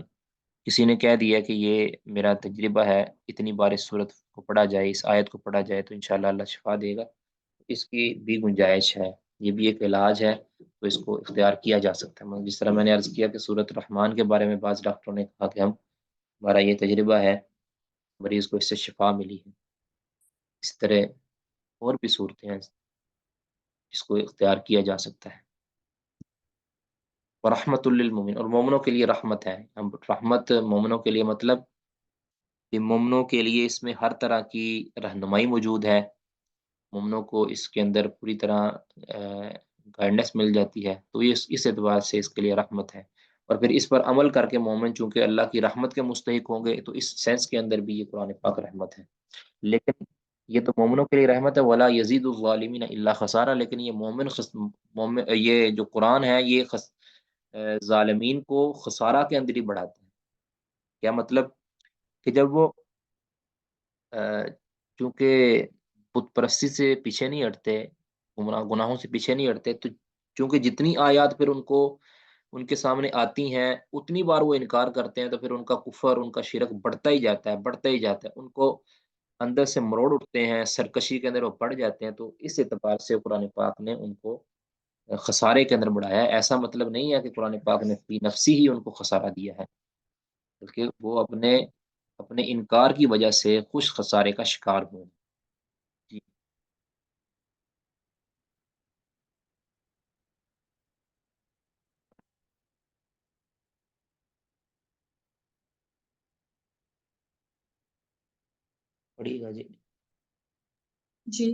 Speaker 1: کسی نے کہہ دیا کہ یہ میرا تجربہ ہے، اتنی بار اس صورت کو پڑھا جائے، اس آیت کو پڑھا جائے تو انشاءاللہ اللہ شفا دے گا، اس کی بھی گنجائش ہے، یہ بھی ایک علاج ہے، تو اس کو اختیار کیا جا سکتا ہے۔ جس طرح میں نے عرض کیا کہ سورت رحمان کے بارے میں بعض ڈاکٹروں نے کہا کہ ہمارا یہ تجربہ ہے، مریض کو اس سے شفا ملی ہے، اس طرح اور بھی صورتیں ہیں جس کو اختیار کیا جا سکتا ہے۔ اور رحمت للمومن، اور مومنوں کے لیے رحمت ہے، ہم رحمت مومنوں کے لیے مطلب کہ مومنوں کے لیے اس میں ہر طرح کی رہنمائی موجود ہے، مومنوں کو اس کے اندر پوری طرح گائیڈنس مل جاتی ہے، تو یہ اس اعتبار سے اس کے لیے رحمت ہے، اور پھر اس پر عمل کر کے مومن چونکہ اللہ کی رحمت کے مستحق ہوں گے تو اس سینس کے اندر بھی یہ قرآن پاک رحمت ہے۔ لیکن یہ تو مومنوں کے لیے رحمت ہے، ولا یزید الظالمین الا خسارہ، لیکن یہ یہ جو قرآن ہے یہ ظالمین کو خسارہ کے اندر ہی بڑھاتا ہے۔ کیا مطلب کہ جب وہ چونکہ بت پرستی سے پیچھے نہیں ہٹتے، گناہوں سے پیچھے نہیں ہٹتے، تو چونکہ جتنی آیات پھر ان کے سامنے آتی ہیں اتنی بار وہ انکار کرتے ہیں، تو پھر ان کا کفر، ان کا شرک بڑھتا ہی جاتا ہے، بڑھتا ہی جاتا ہے، ان کو اندر سے مروڑ اٹھتے ہیں، سرکشی کے اندر وہ پڑ جاتے ہیں، تو اس اعتبار سے قرآن پاک نے ان کو خسارے کے اندر بڑھایا ہے۔ ایسا مطلب نہیں ہے کہ قرآن پاک نے فی نفسی ہی ان کو خسارہ دیا ہے، بلکہ وہ اپنے انکار کی وجہ سے خوش خسارے کا شکار ہوئے۔ جی پڑھیے گا جی۔
Speaker 2: جی،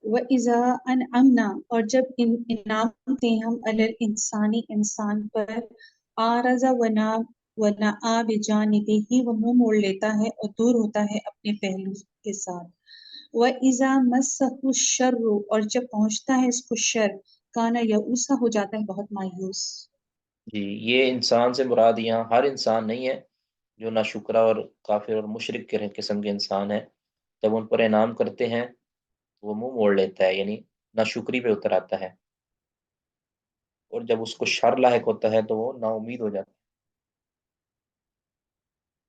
Speaker 2: وَإِذَا أَنْعَمْنَا، اور جب انعام دیں ہم علی الانسانی انسان پر، آرَزَ وَنَأَى بِجَانِبِهِ، وہ منہ موڑ لیتا ہے اور دور ہوتا ہے اپنے پہلو کے ساتھ۔ وَإِذَا مَسَّهُ الشَّرُّ، اور جب پہنچتا ہے اس کو شر، کانا یئوسا، ہو جاتا ہے بہت مایوس۔
Speaker 1: جی، یہ انسان سے مراد یہاں ہر انسان نہیں ہے، جو ناشکرا اور کافر اور مشرک کے قسم کے انسان ہیں، جب ان پر انعام کرتے ہیں وہ منہ موڑ لیتا ہے، یعنی ناشکری پہ اتر آتا ہے، اور جب اس کو شر لاحق ہوتا ہے تو وہ نا امید ہو جاتا ہے۔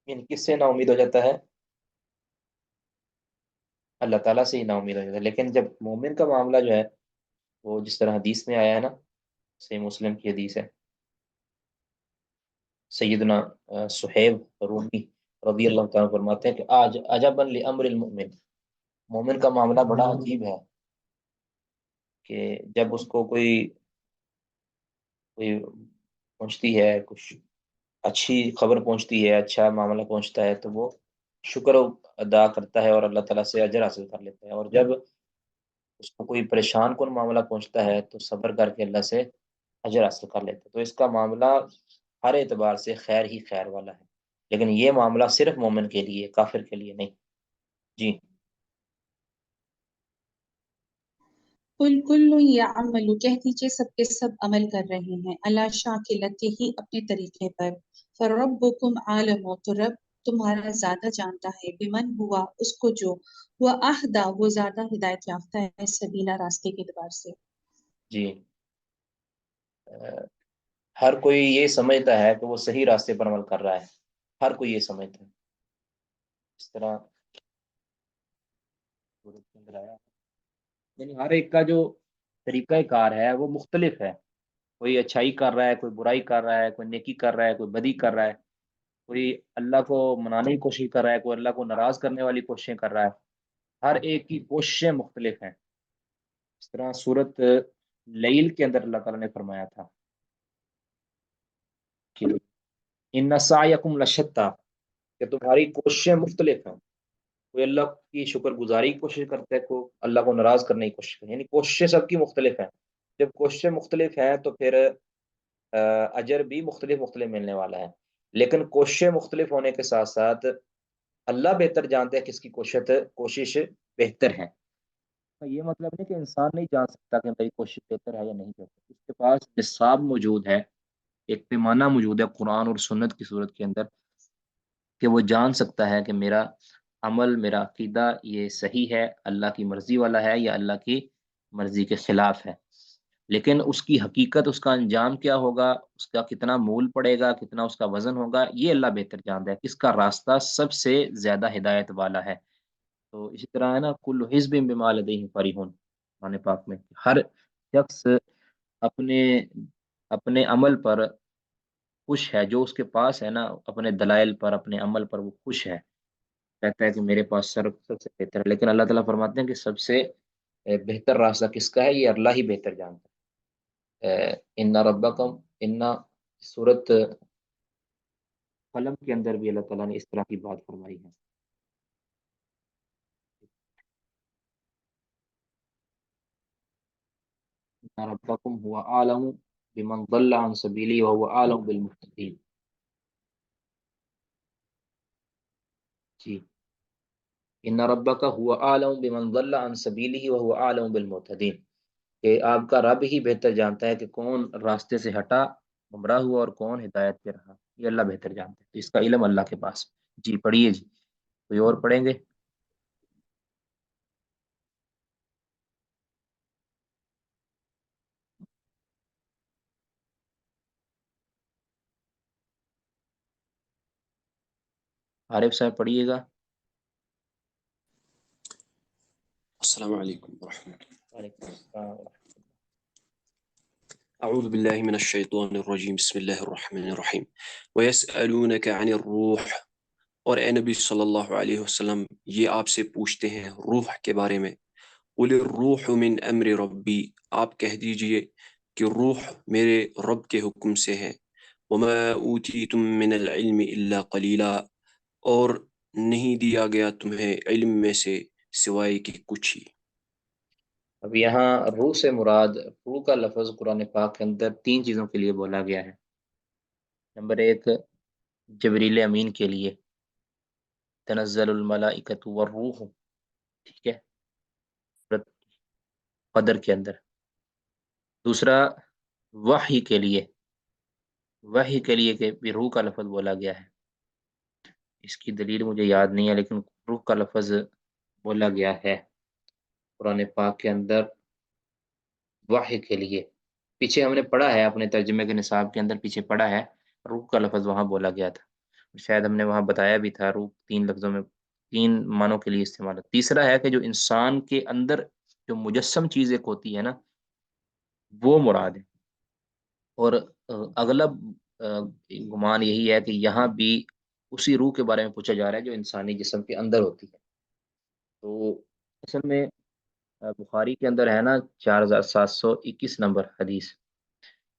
Speaker 1: یعنی کس سے نا امید ہو جاتا ہے؟ اللہ تعالیٰ سے ہی نا امید ہو جاتا ہے۔ لیکن جب مومن کا معاملہ جو ہے، وہ جس طرح حدیث میں آیا ہے نا، صحیح مسلم کی حدیث ہے، سیدنا صہیب رومی رضی اللہ تعالیٰ فرماتے ہیں کہ آج عجبا لامر المؤمن، مومن کا معاملہ بڑا عجیب ہے کہ جب اس کو کوئی پہنچتی ہے، کچھ اچھی خبر پہنچتی ہے، اچھا معاملہ پہنچتا ہے، تو وہ شکر ادا کرتا ہے اور اللہ تعالیٰ سے اجر حاصل کر لیتا ہے، اور جب اس کو کوئی پریشان کن معاملہ پہنچتا ہے تو صبر کر کے اللہ سے اجر حاصل کر لیتا ہے، تو اس کا معاملہ ہر اعتبار سے خیر ہی خیر والا ہے، لیکن یہ معاملہ صرف مومن کے لیے، کافر کے لیے نہیں۔ جی
Speaker 2: قل کل یعمل، کہہ دیجئے سب کے سب عمل کر رہے ہیں، اللہ شاکلتہ ہی، اپنے طریقے پر، فربکم عالم، تو رب تمہارا زیادہ جانتا ہے، بمن ہوا، اس کو جو، وہ اہدا، وہ زیادہ ہدایت یافتہ ہے، سبیلا، راستے کے اعتبار سے۔
Speaker 1: جی، ہر کوئی یہ سمجھتا ہے کہ وہ صحیح راستے پر عمل کر رہا ہے، ہر کوئی یہ سمجھتا ہے، اس طرح یعنی ہر ایک کا جو طریقہ کار ہے وہ مختلف ہے، کوئی اچھائی کر رہا ہے، کوئی برائی کر رہا ہے، کوئی نیکی کر رہا ہے، کوئی بدی کر رہا ہے، کوئی اللہ کو منانے کی کوشش کر رہا ہے، کوئی اللہ کو ناراض کرنے والی کوششیں کر رہا ہے۔ ہر ایک کی کوششیں مختلف ہیں۔ اس طرح سورت لیل کے اندر اللہ تعالیٰ نے فرمایا تھا کہ ان سعیکم لشتیٰ، کہ تمہاری کوششیں مختلف ہیں۔ کوئی اللہ کی شکر گزاری کی کوشش کرتا ہے، کوئی اللہ کو ناراض کرنے کی کوشش کرتا ہے، یعنی کوششیں سب کی مختلف ہیں۔ جب کوششیں مختلف ہیں تو پھر اجر بھی مختلف مختلف ملنے والا ہے۔ لیکن کوششیں مختلف ہونے کے ساتھ ساتھ اللہ بہتر جانتے ہیں کس کی کوشش بہتر ہے۔ یہ مطلب نہیں کہ انسان نہیں جان سکتا کہ میری کوشش بہتر ہے یا نہیں بہتر، اس کے پاس نصاب موجود ہے، ایک پیمانہ موجود ہے قرآن اور سنت کی صورت کے اندر، کہ وہ جان سکتا ہے کہ میرا عمل، میرا عقیدہ یہ صحیح ہے، اللہ کی مرضی والا ہے یا اللہ کی مرضی کے خلاف ہے۔ لیکن اس کی حقیقت، اس کا انجام کیا ہوگا، اس کا کتنا مول پڑے گا، کتنا اس کا وزن ہوگا، یہ اللہ بہتر جانتا ہے، کس کا راستہ سب سے زیادہ ہدایت والا ہے۔ تو اسی طرح ہے نا، کل حزب بما لدیہم فرحون، قرآن پاک میں ہر شخص اپنے اپنے عمل پر خوش ہے، جو اس کے پاس ہے نا اپنے دلائل پر، اپنے عمل پر وہ خوش ہے، کہتا ہے کہ میرے پاس سب سے بہتر ہے۔ لیکن اللہ تعالیٰ فرماتے ہیں کہ سب سے بہتر راستہ کس کا ہے، یہ اللہ ہی بہتر جانتا ہے۔ ان ربکم، ان سورت قلم کے اندر بھی اللہ تعالیٰ نے اس طرح کی بات فرمائی ہے۔ ان ربکم هو اعلم بمن ضل عن سبیلی وهو اعلم بالمهتدین۔ جی، ان ربک هو اعلم بمن ضل عن سبیلہ وهو اعلم بالمهتدین، کہ آپ کا رب ہی بہتر جانتا ہے کہ کون راستے سے ہٹا، گمراہ ہوا، اور کون ہدایت پہ رہا، یہ اللہ بہتر جانتا ہے، تو اس کا علم اللہ کے پاس۔ جی پڑھیے جی، کوئی اور پڑھیں گے؟ عارف صاحب پڑھیے گا۔
Speaker 3: السلام علیکم ورحمۃ اللہ۔
Speaker 1: وعلیکم السلام۔
Speaker 3: اعوذ باللہ من الشیطان الرجیم، بسم اللہ الرحمن الرحیم۔ ویسألونک عن الروح، اور اے نبی صلی اللہ علیہ وسلم یہ آپ سے پوچھتے ہیں روح کے بارے میں۔ قل الروح من امر ربی، آپ کہہ دیجئے کہ روح میرے رب کے حکم سے ہے۔ وما اوتیتم من العلم الا قلیلا، اور نہیں دیا گیا تمہیں علم میں سے سوائے کہ کچھ ہی۔
Speaker 1: اب یہاں روح سے مراد، روح کا لفظ قرآن پاک کے اندر 3 چیزوں کے لیے بولا گیا ہے۔ نمبر 1 جبریل امین کے لیے، تنزل الملائکۃ والروح، ٹھیک ہے، سورۃ قدر کے اندر۔ دوسرا وحی کے لیے، وحی کے لیے کہ بھی روح کا لفظ بولا گیا ہے، اس کی دلیل مجھے یاد نہیں ہے، لیکن روح کا لفظ بولا گیا ہے قرآن پاک کے اندر وحی کے لیے۔ پیچھے ہم نے پڑھا ہے اپنے ترجمے کے نصاب کے اندر، پیچھے پڑھا ہے روح کا لفظ وہاں بولا گیا تھا، شاید ہم نے وہاں بتایا بھی تھا، روح 3 لفظوں میں 3 معنوں کے لیے استعمال ہے۔ تیسرا ہے کہ جو انسان کے اندر جو مجسم چیز ایک ہوتی ہے نا، وہ مراد ہے۔ اور اغلب گمان یہی ہے کہ یہاں بھی اسی روح کے بارے میں پوچھا جا رہا ہے جو انسانی جسم کے اندر ہوتی ہے۔ تو اصل میں بخاری کے اندر ہے نا 4721 نمبر حدیث،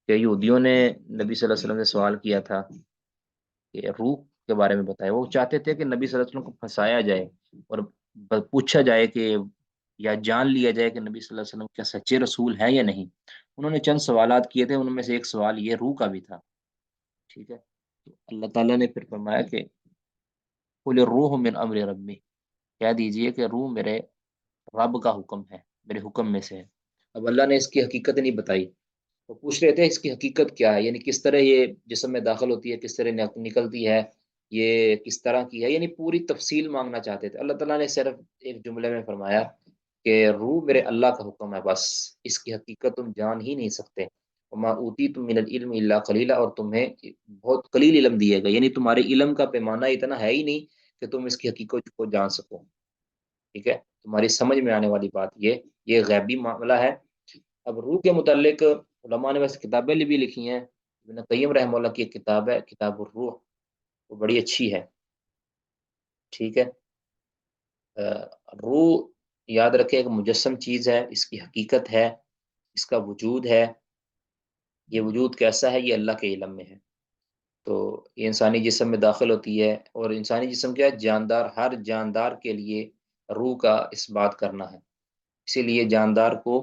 Speaker 1: کہ یہودیوں نے نبی صلی اللہ علیہ وسلم سے سوال کیا تھا کہ روح کے بارے میں بتائے۔ وہ چاہتے تھے کہ نبی صلی اللہ علیہ وسلم کو پھنسایا جائے اور پوچھا جائے کہ یا جان لیا جائے کہ نبی صلی اللہ علیہ وسلم کیا سچے رسول ہیں یا نہیں۔ انہوں نے چند سوالات کیے تھے، ان میں سے ایک سوال یہ روح کا بھی تھا، ٹھیک ہے۔ تو اللہ تعالیٰ نے پھر فرمایا کہ قل الروح من امر ربی، کہہ دیجئے کہ روح میرے رب کا حکم ہے، میرے حکم میں سے ہے۔ اب اللہ نے اس کی حقیقت نہیں بتائی، وہ پوچھ رہے تھے اس کی حقیقت کیا ہے، یعنی کس طرح یہ جسم میں داخل ہوتی ہے، کس طرح نکلتی ہے، یہ کس طرح کی ہے، یعنی پوری تفصیل مانگنا چاہتے تھے۔ اللہ تعالیٰ نے صرف ایک جملے میں فرمایا کہ روح میرے اللہ کا حکم ہے، بس اس کی حقیقت تم جان ہی نہیں سکتے۔ وما اوتیتم من العلم الا قلیلا، اور تمہیں بہت قلیل علم دیے گا، یعنی تمہارے علم کا پیمانہ اتنا ہے ہی نہیں کہ تم اس کی حقیقت کو جان سکو، ٹھیک ہے۔ تمہاری سمجھ میں آنے والی بات یہ غیبی معاملہ ہے۔ اب روح کے متعلق علماء نے ویسے کتابیں بھی لکھی ہیں، ابن قیم رحمہ اللہ کی ایک کتاب ہے کتاب الروح، وہ بڑی اچھی ہے، ٹھیک ہے۔ روح یاد رکھے ایک مجسم چیز ہے، اس کی حقیقت ہے، اس کا وجود ہے، یہ وجود کیسا ہے یہ اللہ کے علم میں ہے۔ تو یہ انسانی جسم میں داخل ہوتی ہے، اور انسانی جسم کیا ہے؟ جاندار، ہر جاندار کے لیے روح کا اس بات کرنا ہے، اسی لیے جاندار کو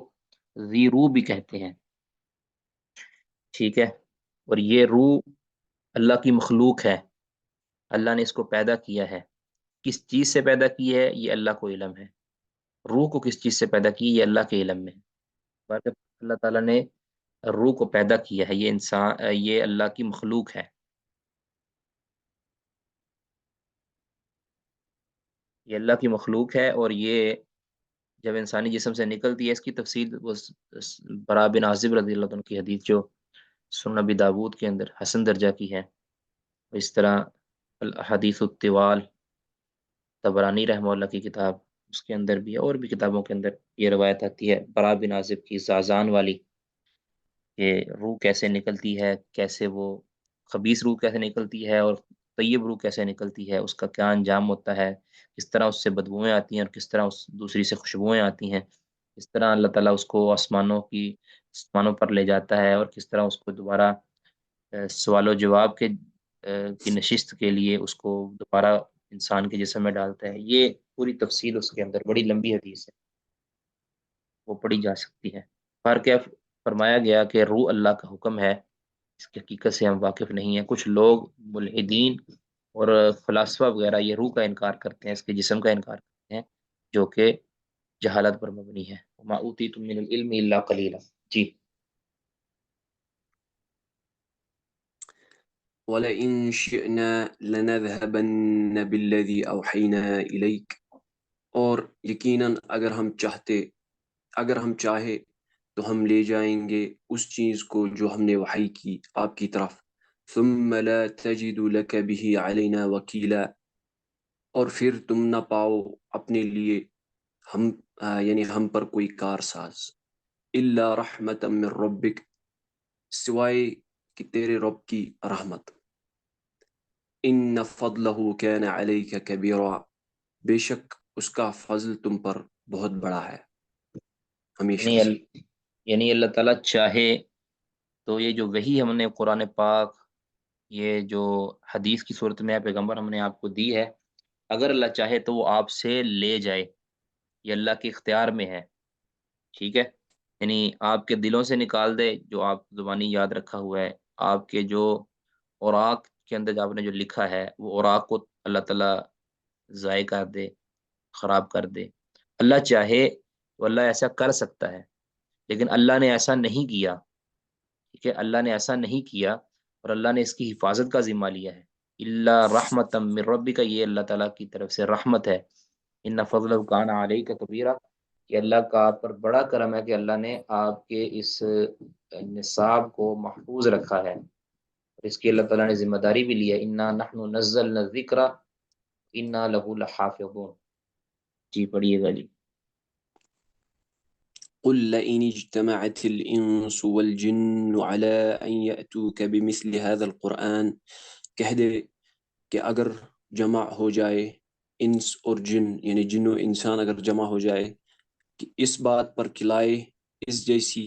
Speaker 1: ذی روح بھی کہتے ہیں، ٹھیک ہے۔ اور یہ روح اللہ کی مخلوق ہے، اللہ نے اس کو پیدا کیا ہے، کس چیز سے پیدا کی ہے یہ اللہ کو علم ہے، روح کو کس چیز سے پیدا کی یہ اللہ کے علم میں ہے۔ بلکہ اللہ تعالیٰ نے روح کو پیدا کیا ہے، یہ انسان، یہ اللہ کی مخلوق ہے، یہ اللہ کی مخلوق ہے، اور یہ جب انسانی جسم سے نکلتی ہے، اس کی تفصیل وہ برا بن عازب رضی اللہ عنہ کی حدیث جو سنن نبی داود کے اندر حسن درجہ کی ہے، اس طرح الحدیث الطوال طبرانی رحمہ اللہ کی کتاب، اس کے اندر بھی ہے، اور بھی کتابوں کے اندر یہ روایت آتی ہے برا بن عازب کی زازان والی، کہ روح کیسے نکلتی ہے، کیسے وہ خبیث روح کیسے نکلتی ہے اور طیب روح کیسے نکلتی ہے، اس کا کیا انجام ہوتا ہے، کس طرح اس سے بدبوئیں آتی ہیں اور کس طرح اس دوسری سے خوشبوئیں آتی ہیں، کس طرح اللہ تعالیٰ اس کو آسمانوں پر لے جاتا ہے، اور کس طرح اس کو دوبارہ سوال و جواب کی نشست کے لیے اس کو دوبارہ انسان کے جسم میں ڈالتا ہے۔ یہ پوری تفصیل اس کے اندر، بڑی لمبی حدیث ہے، وہ پڑھی جا سکتی ہے۔ پر کیا فرمایا گیا کہ روح اللہ کا حکم ہے، اس کی حقیقت سے ہم واقف نہیں ہیں۔ کچھ لوگ ملحدین اور فلاسفہ وغیرہ یہ روح کا انکار کرتے ہیں، اس کے جسم کا انکار کرتے ہیں، جو کہ جہالت پر مبنی ہے۔ وما اوتیتم من العلم الا قلیلا۔ جی
Speaker 3: وَلَئِن شِئْنَا لَنَذْهَبَنَّ بِالَّذِي أَوْحَيْنَا إِلَيْكَ، اور یقیناً اگر ہم چاہے تو ہم لے جائیں گے اس چیز کو جو ہم نے وحی کی آپ کی طرف، ثُمَّ لَا تَجِدُ لَكَ بِهِ عَلَيْنَا وَكِيلًا، اور پھر تم نہ پاؤ اپنے لیے یعنی ہم پر کوئی کارساز، إِلَّا رَحْمَةً مِّن رَبِّكَ، سوائے کہ تیرے رب کی رحمت، إِنَّ فَضْلَهُ كَانَ عَلَيْكَ كَبِيرًا، بے شک اس کا فضل تم پر بہت بڑا ہے ہمیشہ
Speaker 1: یعنی
Speaker 3: سے۔
Speaker 1: یعنی اللہ تعالیٰ چاہے تو یہ جو وحی ہم نے قرآن پاک، یہ جو حدیث کی صورت میں پیغمبر ہم نے آپ کو دی ہے، اگر اللہ چاہے تو وہ آپ سے لے جائے، یہ اللہ کے اختیار میں ہے، ٹھیک ہے۔ یعنی آپ کے دلوں سے نکال دے جو آپ زبانی یاد رکھا ہوا ہے، آپ کے جو اوراق کے اندر جو آپ نے جو لکھا ہے وہ اوراق کو اللہ تعالیٰ ضائع کر دے، خراب کر دے۔ اللہ چاہے تو اللہ ایسا کر سکتا ہے، لیکن اللہ نے ایسا نہیں کیا، ٹھیک ہے، اللہ نے ایسا نہیں کیا، اور اللہ نے اس کی حفاظت کا ذمہ لیا ہے۔ اللہ رحمت من ربک، یہ اللہ تعالیٰ کی طرف سے رحمت ہے۔ ان فضل کان علیک کبیرہ، کہ اللہ کا آپ پر بڑا کرم ہے کہ اللہ نے آپ کے اس نصاب کو محفوظ رکھا ہے، اور اس کی اللہ تعالیٰ نے ذمہ داری بھی لی ہے۔ انا نحن نزلنا الذکر انا لہ لحافظون۔ جی پڑھیے گا جی۔
Speaker 3: قل لئن اجتمعت الإنس والجن على أن يأتوك بمثل هذا القرآن، کہہ دے کہ اگر جمع ہو جائے انس اور جن، یعنی جن و انسان اگر جمع ہو جائے کہ اس بات پر کھلائے اس جیسی،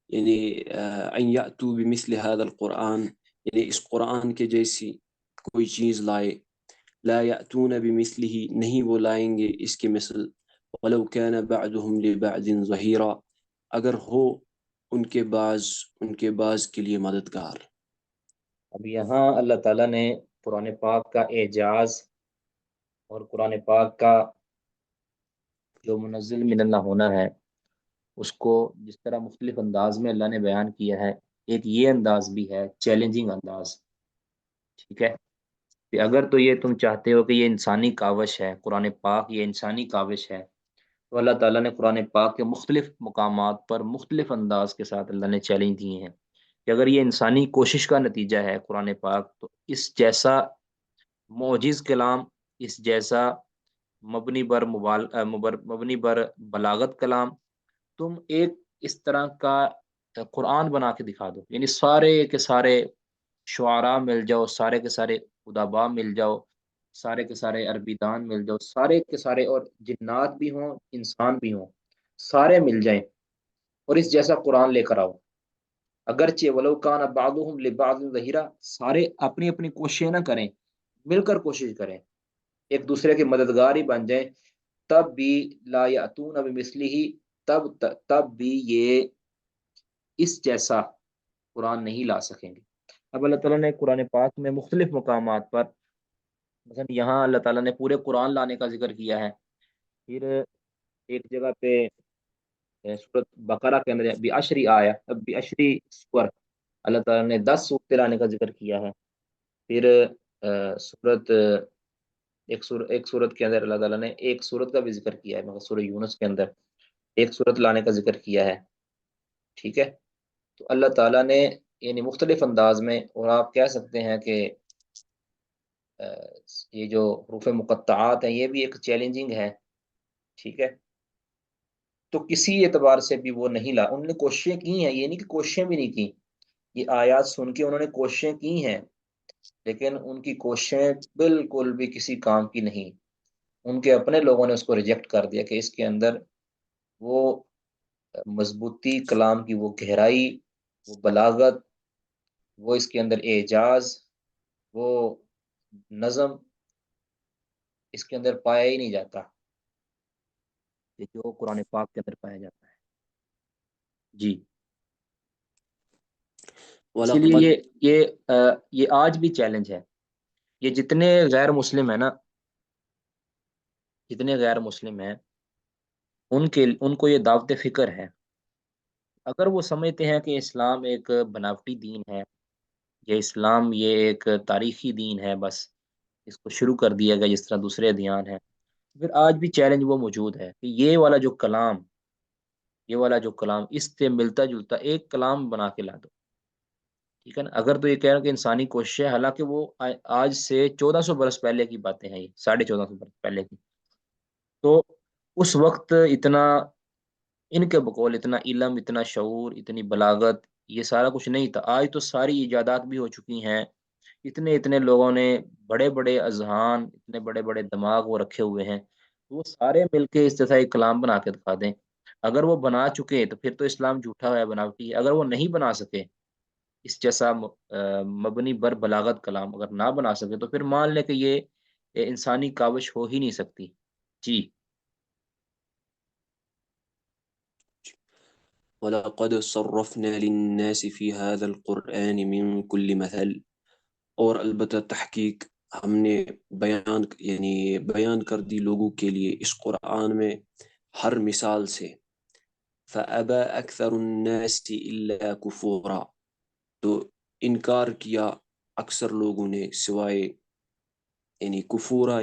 Speaker 3: یعنی ان یأتوا بمثل هذا القرآن، یعنی اس قرآن کے جیسی کوئی چیز لائے، لا یأتون بمثلہ، نہیں وہ لائیں گے اس کے مثل، ولو كان بعضهم لبعض ظہیرا، اگر ہو ان کے بعض کے لیے مددگار۔
Speaker 1: اب یہاں اللہ تعالیٰ نے قرآن پاک کا اعجاز اور قرآن پاک کا جو منزل من اللہ ہونا ہے، اس کو جس طرح مختلف انداز میں اللہ نے بیان کیا ہے، ایک یہ انداز بھی ہے چیلنجنگ انداز، ٹھیک ہے، کہ اگر تو یہ تم چاہتے ہو کہ یہ انسانی کاوش ہے، قرآن پاک یہ انسانی کاوش ہے، تو اللہ تعالیٰ نے قرآن پاک کے مختلف مقامات پر مختلف انداز کے ساتھ اللہ نے چیلنج دیے ہیں کہ اگر یہ انسانی کوشش کا نتیجہ ہے قرآن پاک، تو اس جیسا معجز کلام، اس جیسا مبنی بر بلاغت کلام، تم ایک اس طرح کا قرآن بنا کے دکھا دو، یعنی سارے کے سارے شعراء مل جاؤ، سارے کے سارے ادبا مل جاؤ، سارے کے سارے عربی دان مل جاؤ، سارے کے سارے، اور جنات بھی ہوں انسان بھی ہوں، سارے مل جائیں اور اس جیسا قرآن لے کر آؤ، اگرچہ ولو کان بعضهم لبعض ظہیرا، سارے اپنی اپنی کوششیں نہ کریں، مل کر کوشش کریں، ایک دوسرے کے مددگار ہی بن جائیں، تب بھی لا یاتون بمثلہ، تب بھی یہ اس جیسا قرآن نہیں لا سکیں گے۔ اب اللہ تعالیٰ نے قرآن پاک میں مختلف مقامات پر، مثلا یہاں اللہ تعالیٰ نے پورے قرآن لانے کا ذکر کیا ہے، پھر ایک جگہ پہ سورۃ بقرہ کے اندر بعشری آیا، اب بعشری سور، اللہ تعالیٰ نے 10 صورتیں لانے کا ذکر کیا ہے، پھر سورت ایک صورت کے اندر اللہ تعالیٰ نے ایک صورت کا بھی ذکر کیا ہے، مگر سورہ یونس کے اندر ایک صورت لانے کا ذکر کیا ہے، ٹھیک ہے۔ تو اللہ تعالیٰ نے یعنی مختلف انداز میں، اور آپ کہہ سکتے ہیں کہ یہ جو حروف مقطعات ہیں یہ بھی ایک چیلنجنگ ہے، ٹھیک ہے، تو کسی اعتبار سے بھی وہ نہیں لا، انہوں نے کوششیں کی ہیں، یہ نہیں کہ کوششیں بھی نہیں کی، یہ آیات سن کے انہوں نے کوششیں کی ہیں، لیکن ان کی کوششیں بالکل بھی کسی کام کی نہیں، ان کے اپنے لوگوں نے اس کو ریجیکٹ کر دیا کہ اس کے اندر وہ مضبوطی کلام کی، وہ گہرائی، وہ بلاغت، وہ اس کے اندر اعجاز، وہ نظم اس کے اندر پایا ہی نہیں جاتا کہ جو قرآن پاک کے اندر پایا جاتا ہے، جی۔ اسی لیے
Speaker 3: وَلَقَدْ
Speaker 1: یہ آج بھی چیلنج ہے، یہ جتنے غیر مسلم ہیں نا، جتنے غیر مسلم ہیں، ان کو یہ دعوت فکر ہے، اگر وہ سمجھتے ہیں کہ اسلام ایک بناوٹی دین ہے، یہ اسلام یہ ایک تاریخی دین ہے، بس اس کو شروع کر دیا گیا جس طرح دوسرے ادیان ہیں، پھر آج بھی چیلنج وہ موجود ہے کہ یہ والا جو کلام اس سے ملتا جلتا ایک کلام بنا کے لا دو، ٹھیک ہے نا۔ اگر تو یہ کہہ رہے ہیں کہ انسانی کوشش ہے، حالانکہ وہ آج سے 1400 برس پہلے کی باتیں ہیں، یہ 1450 برس پہلے کی، تو اس وقت اتنا ان کے بقول اتنا علم، اتنا شعور، اتنی بلاغت، یہ سارا کچھ نہیں تھا۔ آج تو ساری ایجادات بھی ہو چکی ہیں، اتنے لوگوں نے بڑے بڑے اذہان، اتنے بڑے بڑے دماغ وہ رکھے ہوئے ہیں، وہ سارے مل کے اس جیسا ایک کلام بنا کے دکھا دیں، اگر وہ بنا چکے تو پھر تو اسلام جھوٹا ہے، بناوٹی ہے، اگر وہ نہیں بنا سکے اس جیسا مبنی بر بلاغت کلام اگر نہ بنا سکے، تو پھر مان لے کہ یہ انسانی کاوش ہو ہی نہیں سکتی، جی۔
Speaker 3: وَلَقَدْ صَرَّفْنَا لِلنَّاسِ فِي هَذَا الْقُرْآنِ مِنْ كُلِّ مَثَلٍ، اور البتہ تحقیق ہم نے بیان کر دی لوگوں کے لیے اس قرآن میں ہر مثال سے، فَأَبَى أَكْثَرُ النَّاسِ إِلَّا كُفُورًا، تو انکار کیا اکثر لوگوں نے سوائے کفورا،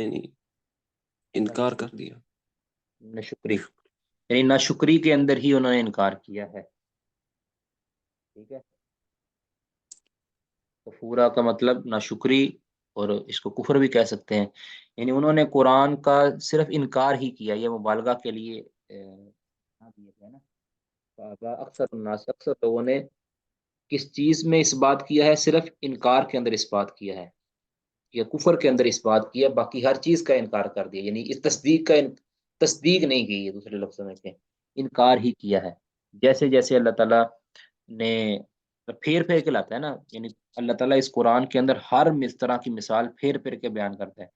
Speaker 3: انکار کر دیا،
Speaker 1: ناشکری، یعنی ناشکری کے اندر ہی انہوں نے انکار کیا ہے، ٹھیک ہے۔ کفورا کا مطلب ناشکری، اور اس کو کفر بھی کہہ سکتے ہیں، یعنی انہوں نے قرآن کا صرف انکار ہی کیا، یہ مبالغہ کے لیے دیا گیا نا، فابا اکثر الناس، اکثر لوگوں نے کس چیز میں اس بات کیا ہے، صرف انکار کے اندر اس بات کیا ہے، یا کفر کے اندر اس بات کیا، باقی ہر چیز کا انکار کر دیا، یعنی اس تصدیق نہیں کی ہے، دوسرے لفظوں میں کہ انکار ہی کیا ہے، جیسے جیسے اللہ تعالیٰ نے پھیر پھیر کے لاتا ہے نا، یعنی اللہ تعالیٰ اس قرآن کے اندر ہر طرح کی مثال پھیر پھیر کے بیان کرتا ہے،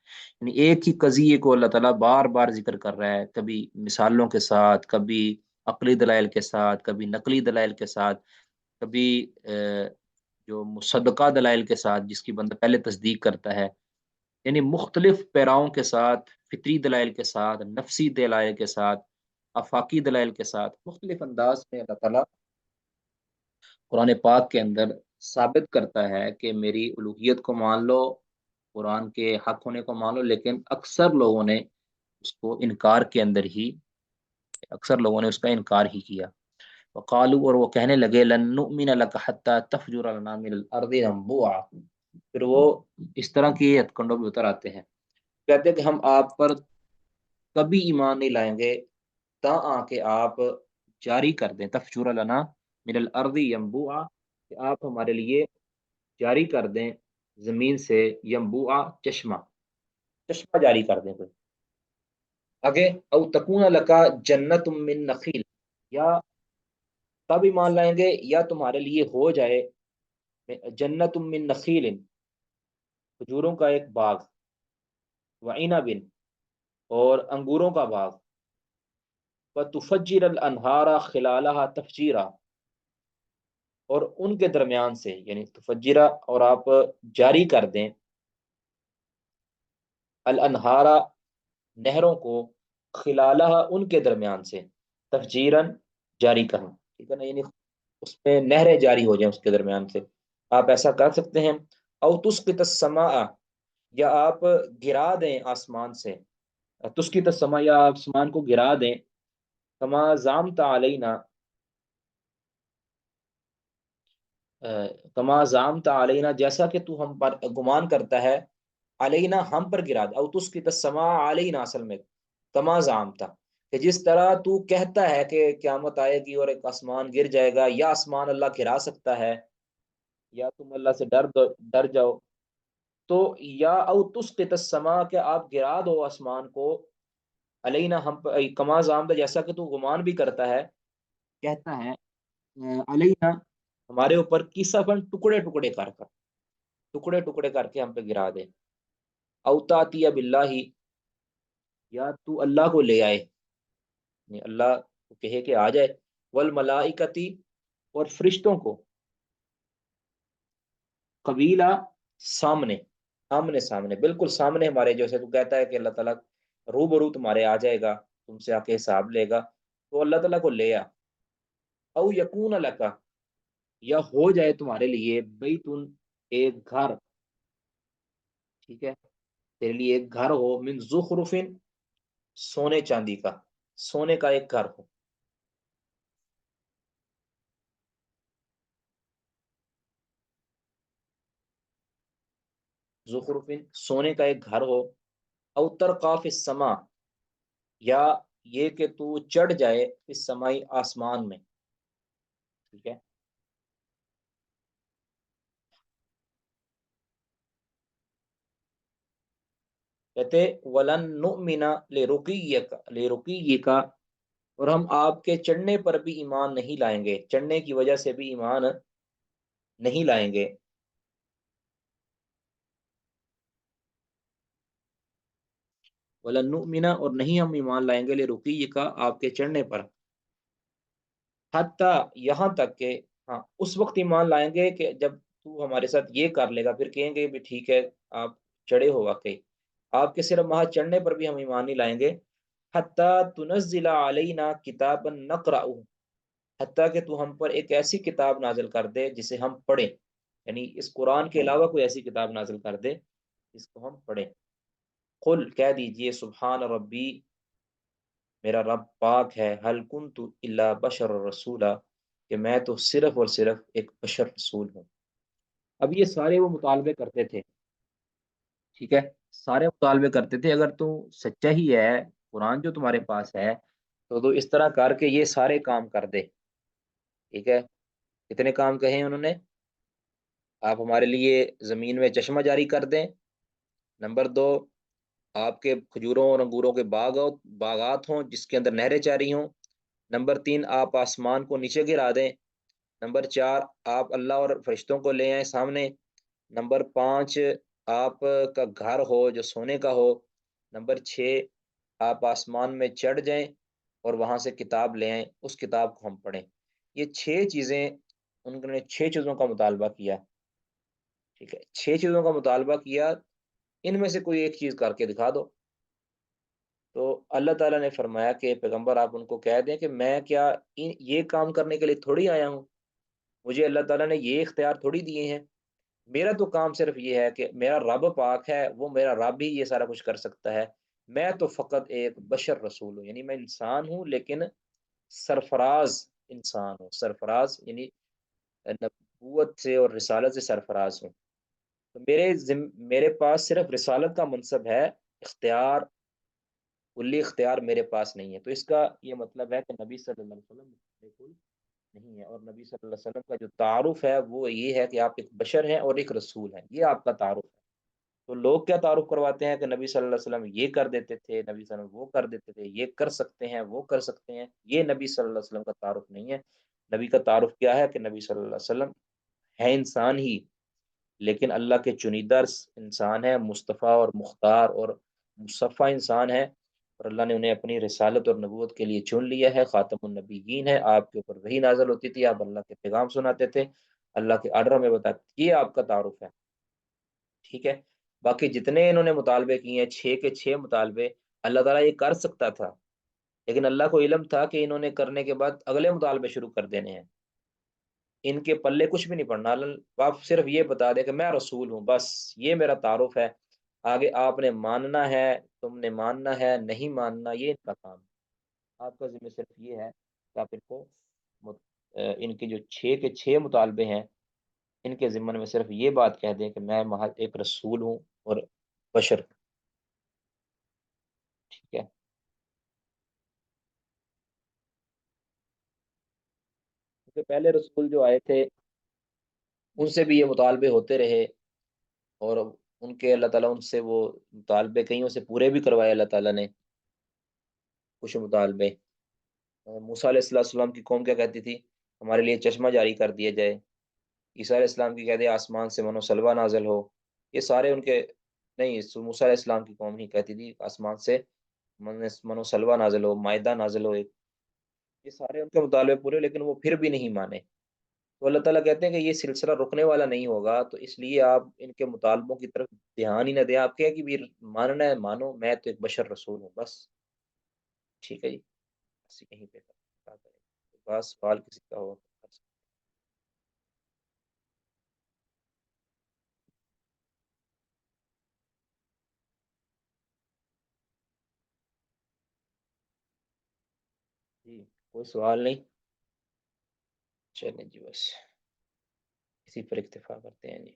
Speaker 1: یعنی ایک ہی قضیے کو اللہ تعالیٰ بار بار ذکر کر رہا ہے، کبھی مثالوں کے ساتھ، کبھی عقلی دلائل کے ساتھ، کبھی نقلی دلائل کے ساتھ، کبھی جو مصدقہ دلائل کے ساتھ جس کی بندہ پہلے تصدیق کرتا ہے، یعنی مختلف پیراؤں کے ساتھ، فطری دلائل کے ساتھ، نفسی دلائل کے ساتھ، آفاقی دلائل کے ساتھ، مختلف انداز میں اللہ تعالیٰ قرآن پاک کے اندر ثابت کرتا ہے کہ میری الوہیت کو مان لو، قرآن کے حق ہونے کو مان لو، لیکن اکثر لوگوں نے اس کو انکار کے اندر ہی، اکثر لوگوں نے اس کا انکار ہی کیا، وقالو، اور وہ کہنے لگے لن نؤمن لک حتی تفجر لنا من الارض ينبوعا، پھر وہ اس طرح کی ہتھ کنڈوں میں اتر آتے ہیں، کہتے ہیں کہ ہم آپ پر کبھی ایمان نہیں لائیں گے تا آ کے آپ جاری کر دیں، تفجر لنا من الارض ینبوعا، کہ آپ ہمارے لیے جاری کر دیں زمین سے ینبوعا، چشمہ، چشمہ جاری کر دیں کوئی آگے، او تکون لکا جنت من نخیل، یا تب ایمان لائیں گے یا تمہارے لیے ہو جائے جنت من نخیل، کھجوروں کا ایک باغ، وعنب، اور انگوروں کا باغ، وتفجر الانہار خلالہا تفجیرا، اور ان کے درمیان سے یعنی تفجرا، اور آپ جاری کر دیں الانہارا، نہروں کو، خلالہا، ان کے درمیان سے، تفجیرن، جاری کرنا، ٹھیک ہے نا، یعنی اس میں نہریں جاری ہو جائیں اس کے درمیان سے، آپ ایسا کر سکتے ہیں۔ او تسقط السماء، یا آپ گرا دیں آسمان سے، تسقط السماء، یا آپ آسمان کو گرا دیں، کما زعمت علینا، کما زعمت علینا، جیسا کہ تو ہم پر گمان کرتا ہے، علینا، ہم پر گرا دے، او تسقط السماء علینا، اصل میں کما زعمت، کہ جس طرح تو کہتا ہے کہ قیامت آئے گی اور ایک آسمان گر جائے گا، یا آسمان اللہ گرا سکتا ہے، یا تم اللہ سے ڈر جاؤ، تو یا او تسقط السماء، کہ آپ گرا دو آسمان کو، علینا، ہم پر، کما زعمت، جیسا کہ تو گمان بھی کرتا ہے، کہتا ہے، علینا، ہمارے اوپر، کسفن، ٹکڑے ٹکڑے کر کر، ٹکڑے ٹکڑے کر کے ہم پہ گرا دے، اوتاتی باللہ، یا تو اللہ کو لے آئے، یعنی اللہ کو کہے کہ آ جائے، والملائکتی، اور فرشتوں کو، قبیلہ، سامنے، آمنے سامنے، بالکل سامنے ہمارے، جیسے تو کہتا ہے کہ اللہ تعالیٰ روبرو تمہارے آ جائے گا، تم سے آ کے حساب لے گا، تو اللہ تعالیٰ کو لے آ، او یکون لکا، یا ہو جائے تمہارے لیے بیتن، ایک گھر، ٹھیک ہے، تیرے لیے ایک گھر ہو، من زخرفن، سونے چاندی کا، سونے کا ایک گھر ہو، زخرفن، سونے کا ایک گھر ہو، او ترقا فی السما، یا یہ کہ تو چڑھ جائے فی السمائی، آسمان میں، ٹھیک ہے، کہتے ولن نؤمن لرقیک، اور ہم آپ کے چڑھنے پر بھی ایمان نہیں لائیں گے، چڑھنے کی وجہ سے بھی ایمان نہیں لائیں گے، ولن نؤمن، اور نہیں ہم ایمان لائیں گے، لرقیک، آپ کے چڑھنے پر، حتیٰ، یہاں تک کہ، ہاں اس وقت ایمان لائیں گے کہ جب تو ہمارے ساتھ یہ کر لے گا، پھر کہیں گے بھی ٹھیک ہے آپ چڑھے ہو واقعی، آپ کے صرف وہاں چڑھنے پر بھی ہم ایمان نہیں لائیں گے، حتیٰ تنزل علینا کتابا نقرأ، حتیٰ کہ تو ہم پر ایک ایسی کتاب نازل کر دے جسے ہم پڑھیں، یعنی اس قرآن کے علاوہ کوئی ایسی کتاب نازل کر دے جس کو ہم پڑھیں، قل، کہہ دیجئے، سبحان ربی، میرا رب پاک ہے، حل کنت الا بشر رسولا، کہ میں تو صرف اور صرف ایک بشر رسول ہوں۔ اب یہ سارے وہ مطالبے کرتے تھے، ٹھیک ہے، سارے مطالبے کرتے تھے، اگر تو سچا ہی ہے، قرآن جو تمہارے پاس ہے، تو اس طرح کر کے یہ سارے کام کر دے، ٹھیک ہے، کتنے کام کہے انہوں نے، آپ ہمارے لیے زمین میں چشمہ جاری کر دیں، نمبر دو، آپ کے کھجوروں اور انگوروں کے باغات ہوں جس کے اندر نہریں جاری ہوں، نمبر تین، آپ آسمان کو نیچے گرا دیں، نمبر چار، آپ اللہ اور فرشتوں کو لے آئیں سامنے، نمبر پانچ، آپ کا گھر ہو جو سونے کا ہو، نمبر چھ، آپ آسمان میں چڑھ جائیں اور وہاں سے کتاب لے آئیں، اس کتاب کو ہم پڑھیں، یہ چھ چیزیں، انہوں نے چھ چیزوں کا مطالبہ کیا، ٹھیک ہے، چھ چیزوں کا مطالبہ کیا، ان میں سے کوئی ایک چیز کر کے دکھا دو، تو اللہ تعالیٰ نے فرمایا کہ پیغمبر آپ ان کو کہہ دیں کہ میں کیا یہ کام کرنے کے لیے تھوڑی آیا ہوں، مجھے اللہ تعالیٰ نے یہ اختیار تھوڑی دیے ہیں، میرا تو کام صرف یہ ہے کہ میرا رب پاک ہے، وہ میرا رب ہی یہ سارا کچھ کر سکتا ہے، میں تو فقط ایک بشر رسول ہوں، یعنی میں انسان ہوں لیکن سرفراز انسان ہوں، سرفراز یعنی نبوت سے اور رسالت سے سرفراز ہوں، تو میرے پاس صرف رسالت کا منصب ہے، اختیار، کلی اختیار میرے پاس نہیں ہے، تو اس کا یہ مطلب ہے کہ نبی صلی اللہ علیہ وسلم بالکل نہیں ہے، اور نبی صلی اللہ علیہ وسلم کا جو تعارف ہے وہ یہ ہے کہ آپ ایک بشر ہیں اور ایک رسول ہیں، یہ آپ کا تعارف ہے۔ تو لوگ کیا تعارف کرواتے ہیں کہ نبی صلی اللہ علیہ وسلم یہ کر دیتے تھے، نبی صلی اللہ علیہ وسلم وہ کر دیتے تھے، یہ کر سکتے ہیں، وہ کر سکتے ہیں، یہ نبی صلی اللہ علیہ وسلم کا تعارف نہیں ہے۔ نبی کا تعارف کیا ہے کہ نبی صلی اللہ علیہ وسلم ہے انسان ہی، لیکن اللہ کے چنیدہ انسان ہے، مصطفیٰ اور مختار اور مصفہ انسان ہے، اور اللہ نے انہیں اپنی رسالت اور نبوت کے لیے چن لیا ہے، خاتم النبیین ہے، آپ کے اوپر وحی نازل ہوتی تھی، آپ اللہ کے پیغام سناتے تھے، اللہ کے آرڈر میں بتاتے تھے، یہ آپ کا تعارف ہے، ٹھیک ہے۔ باقی جتنے انہوں نے مطالبے کیے ہیں، 6 کے 6 مطالبے، اللہ تعالیٰ یہ کر سکتا تھا، لیکن اللہ کو علم تھا کہ انہوں نے کرنے کے بعد اگلے مطالبے شروع کر دینے ہیں، ان کے پلے کچھ بھی نہیں پڑنا، آپ صرف یہ بتا دیں کہ میں رسول ہوں، بس یہ میرا تعارف ہے، آگے آپ نے ماننا ہے، تم نے ماننا ہے، نہیں ماننا یہ ان کا کام ہے، آپ کا ذمہ صرف یہ ہے کہ آپ ان کو ان کے جو 6 کے 6 مطالبے ہیں، ان کے ضمن میں صرف یہ بات کہہ دیں کہ میں محض ایک رسول ہوں اور بشر ہوں، ٹھیک ہے۔ کیونکہ پہلے رسول جو آئے تھے ان سے بھی یہ مطالبے ہوتے رہے، اور ان کے اللہ تعالیٰ ان سے وہ مطالبے کئیوں سے پورے بھی کروائے اللہ تعالیٰ نے کچھ مطالبے۔ موسیٰ علیہ السلام کی قوم کیا کہتی تھی؟ ہمارے لیے چشمہ جاری کر دیا جائے۔ عیسیٰ علیہ السلام کی کہتے آسمان سے من و سلوہ نازل ہو، یہ سارے ان کے نہیں، موسیٰ علیہ السلام کی قوم ہی کہتی تھی آسمان سے من و سلوہ نازل ہو، مائدہ نازل ہو ایک، یہ سارے ان کے مطالبے پورے، لیکن وہ پھر بھی نہیں مانے۔ تو اللہ تعالیٰ کہتے ہیں کہ یہ سلسلہ رکنے والا نہیں ہوگا، تو اس لیے آپ ان کے مطالبوں کی طرف دھیان ہی نہ دیں، آپ کہیں کہ بھی ماننا ہے مانو، میں تو ایک بشر رسول ہوں، بس، ٹھیک ہے جی، بس یہیں پہ کیا کریں، بس سوال کسی کا ہو تو کر سکتے ہیں۔ جی کوئی سوال نہیں، چلیں جی، بس اسی پر اکتفا کرتے ہیں جی۔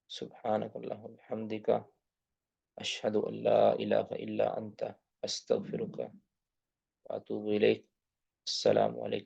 Speaker 1: سبحانک اللہم و بحمدک، اشہد ان لا الہ الا انت، استغفرک واتوب الیک۔ السلام علیکم۔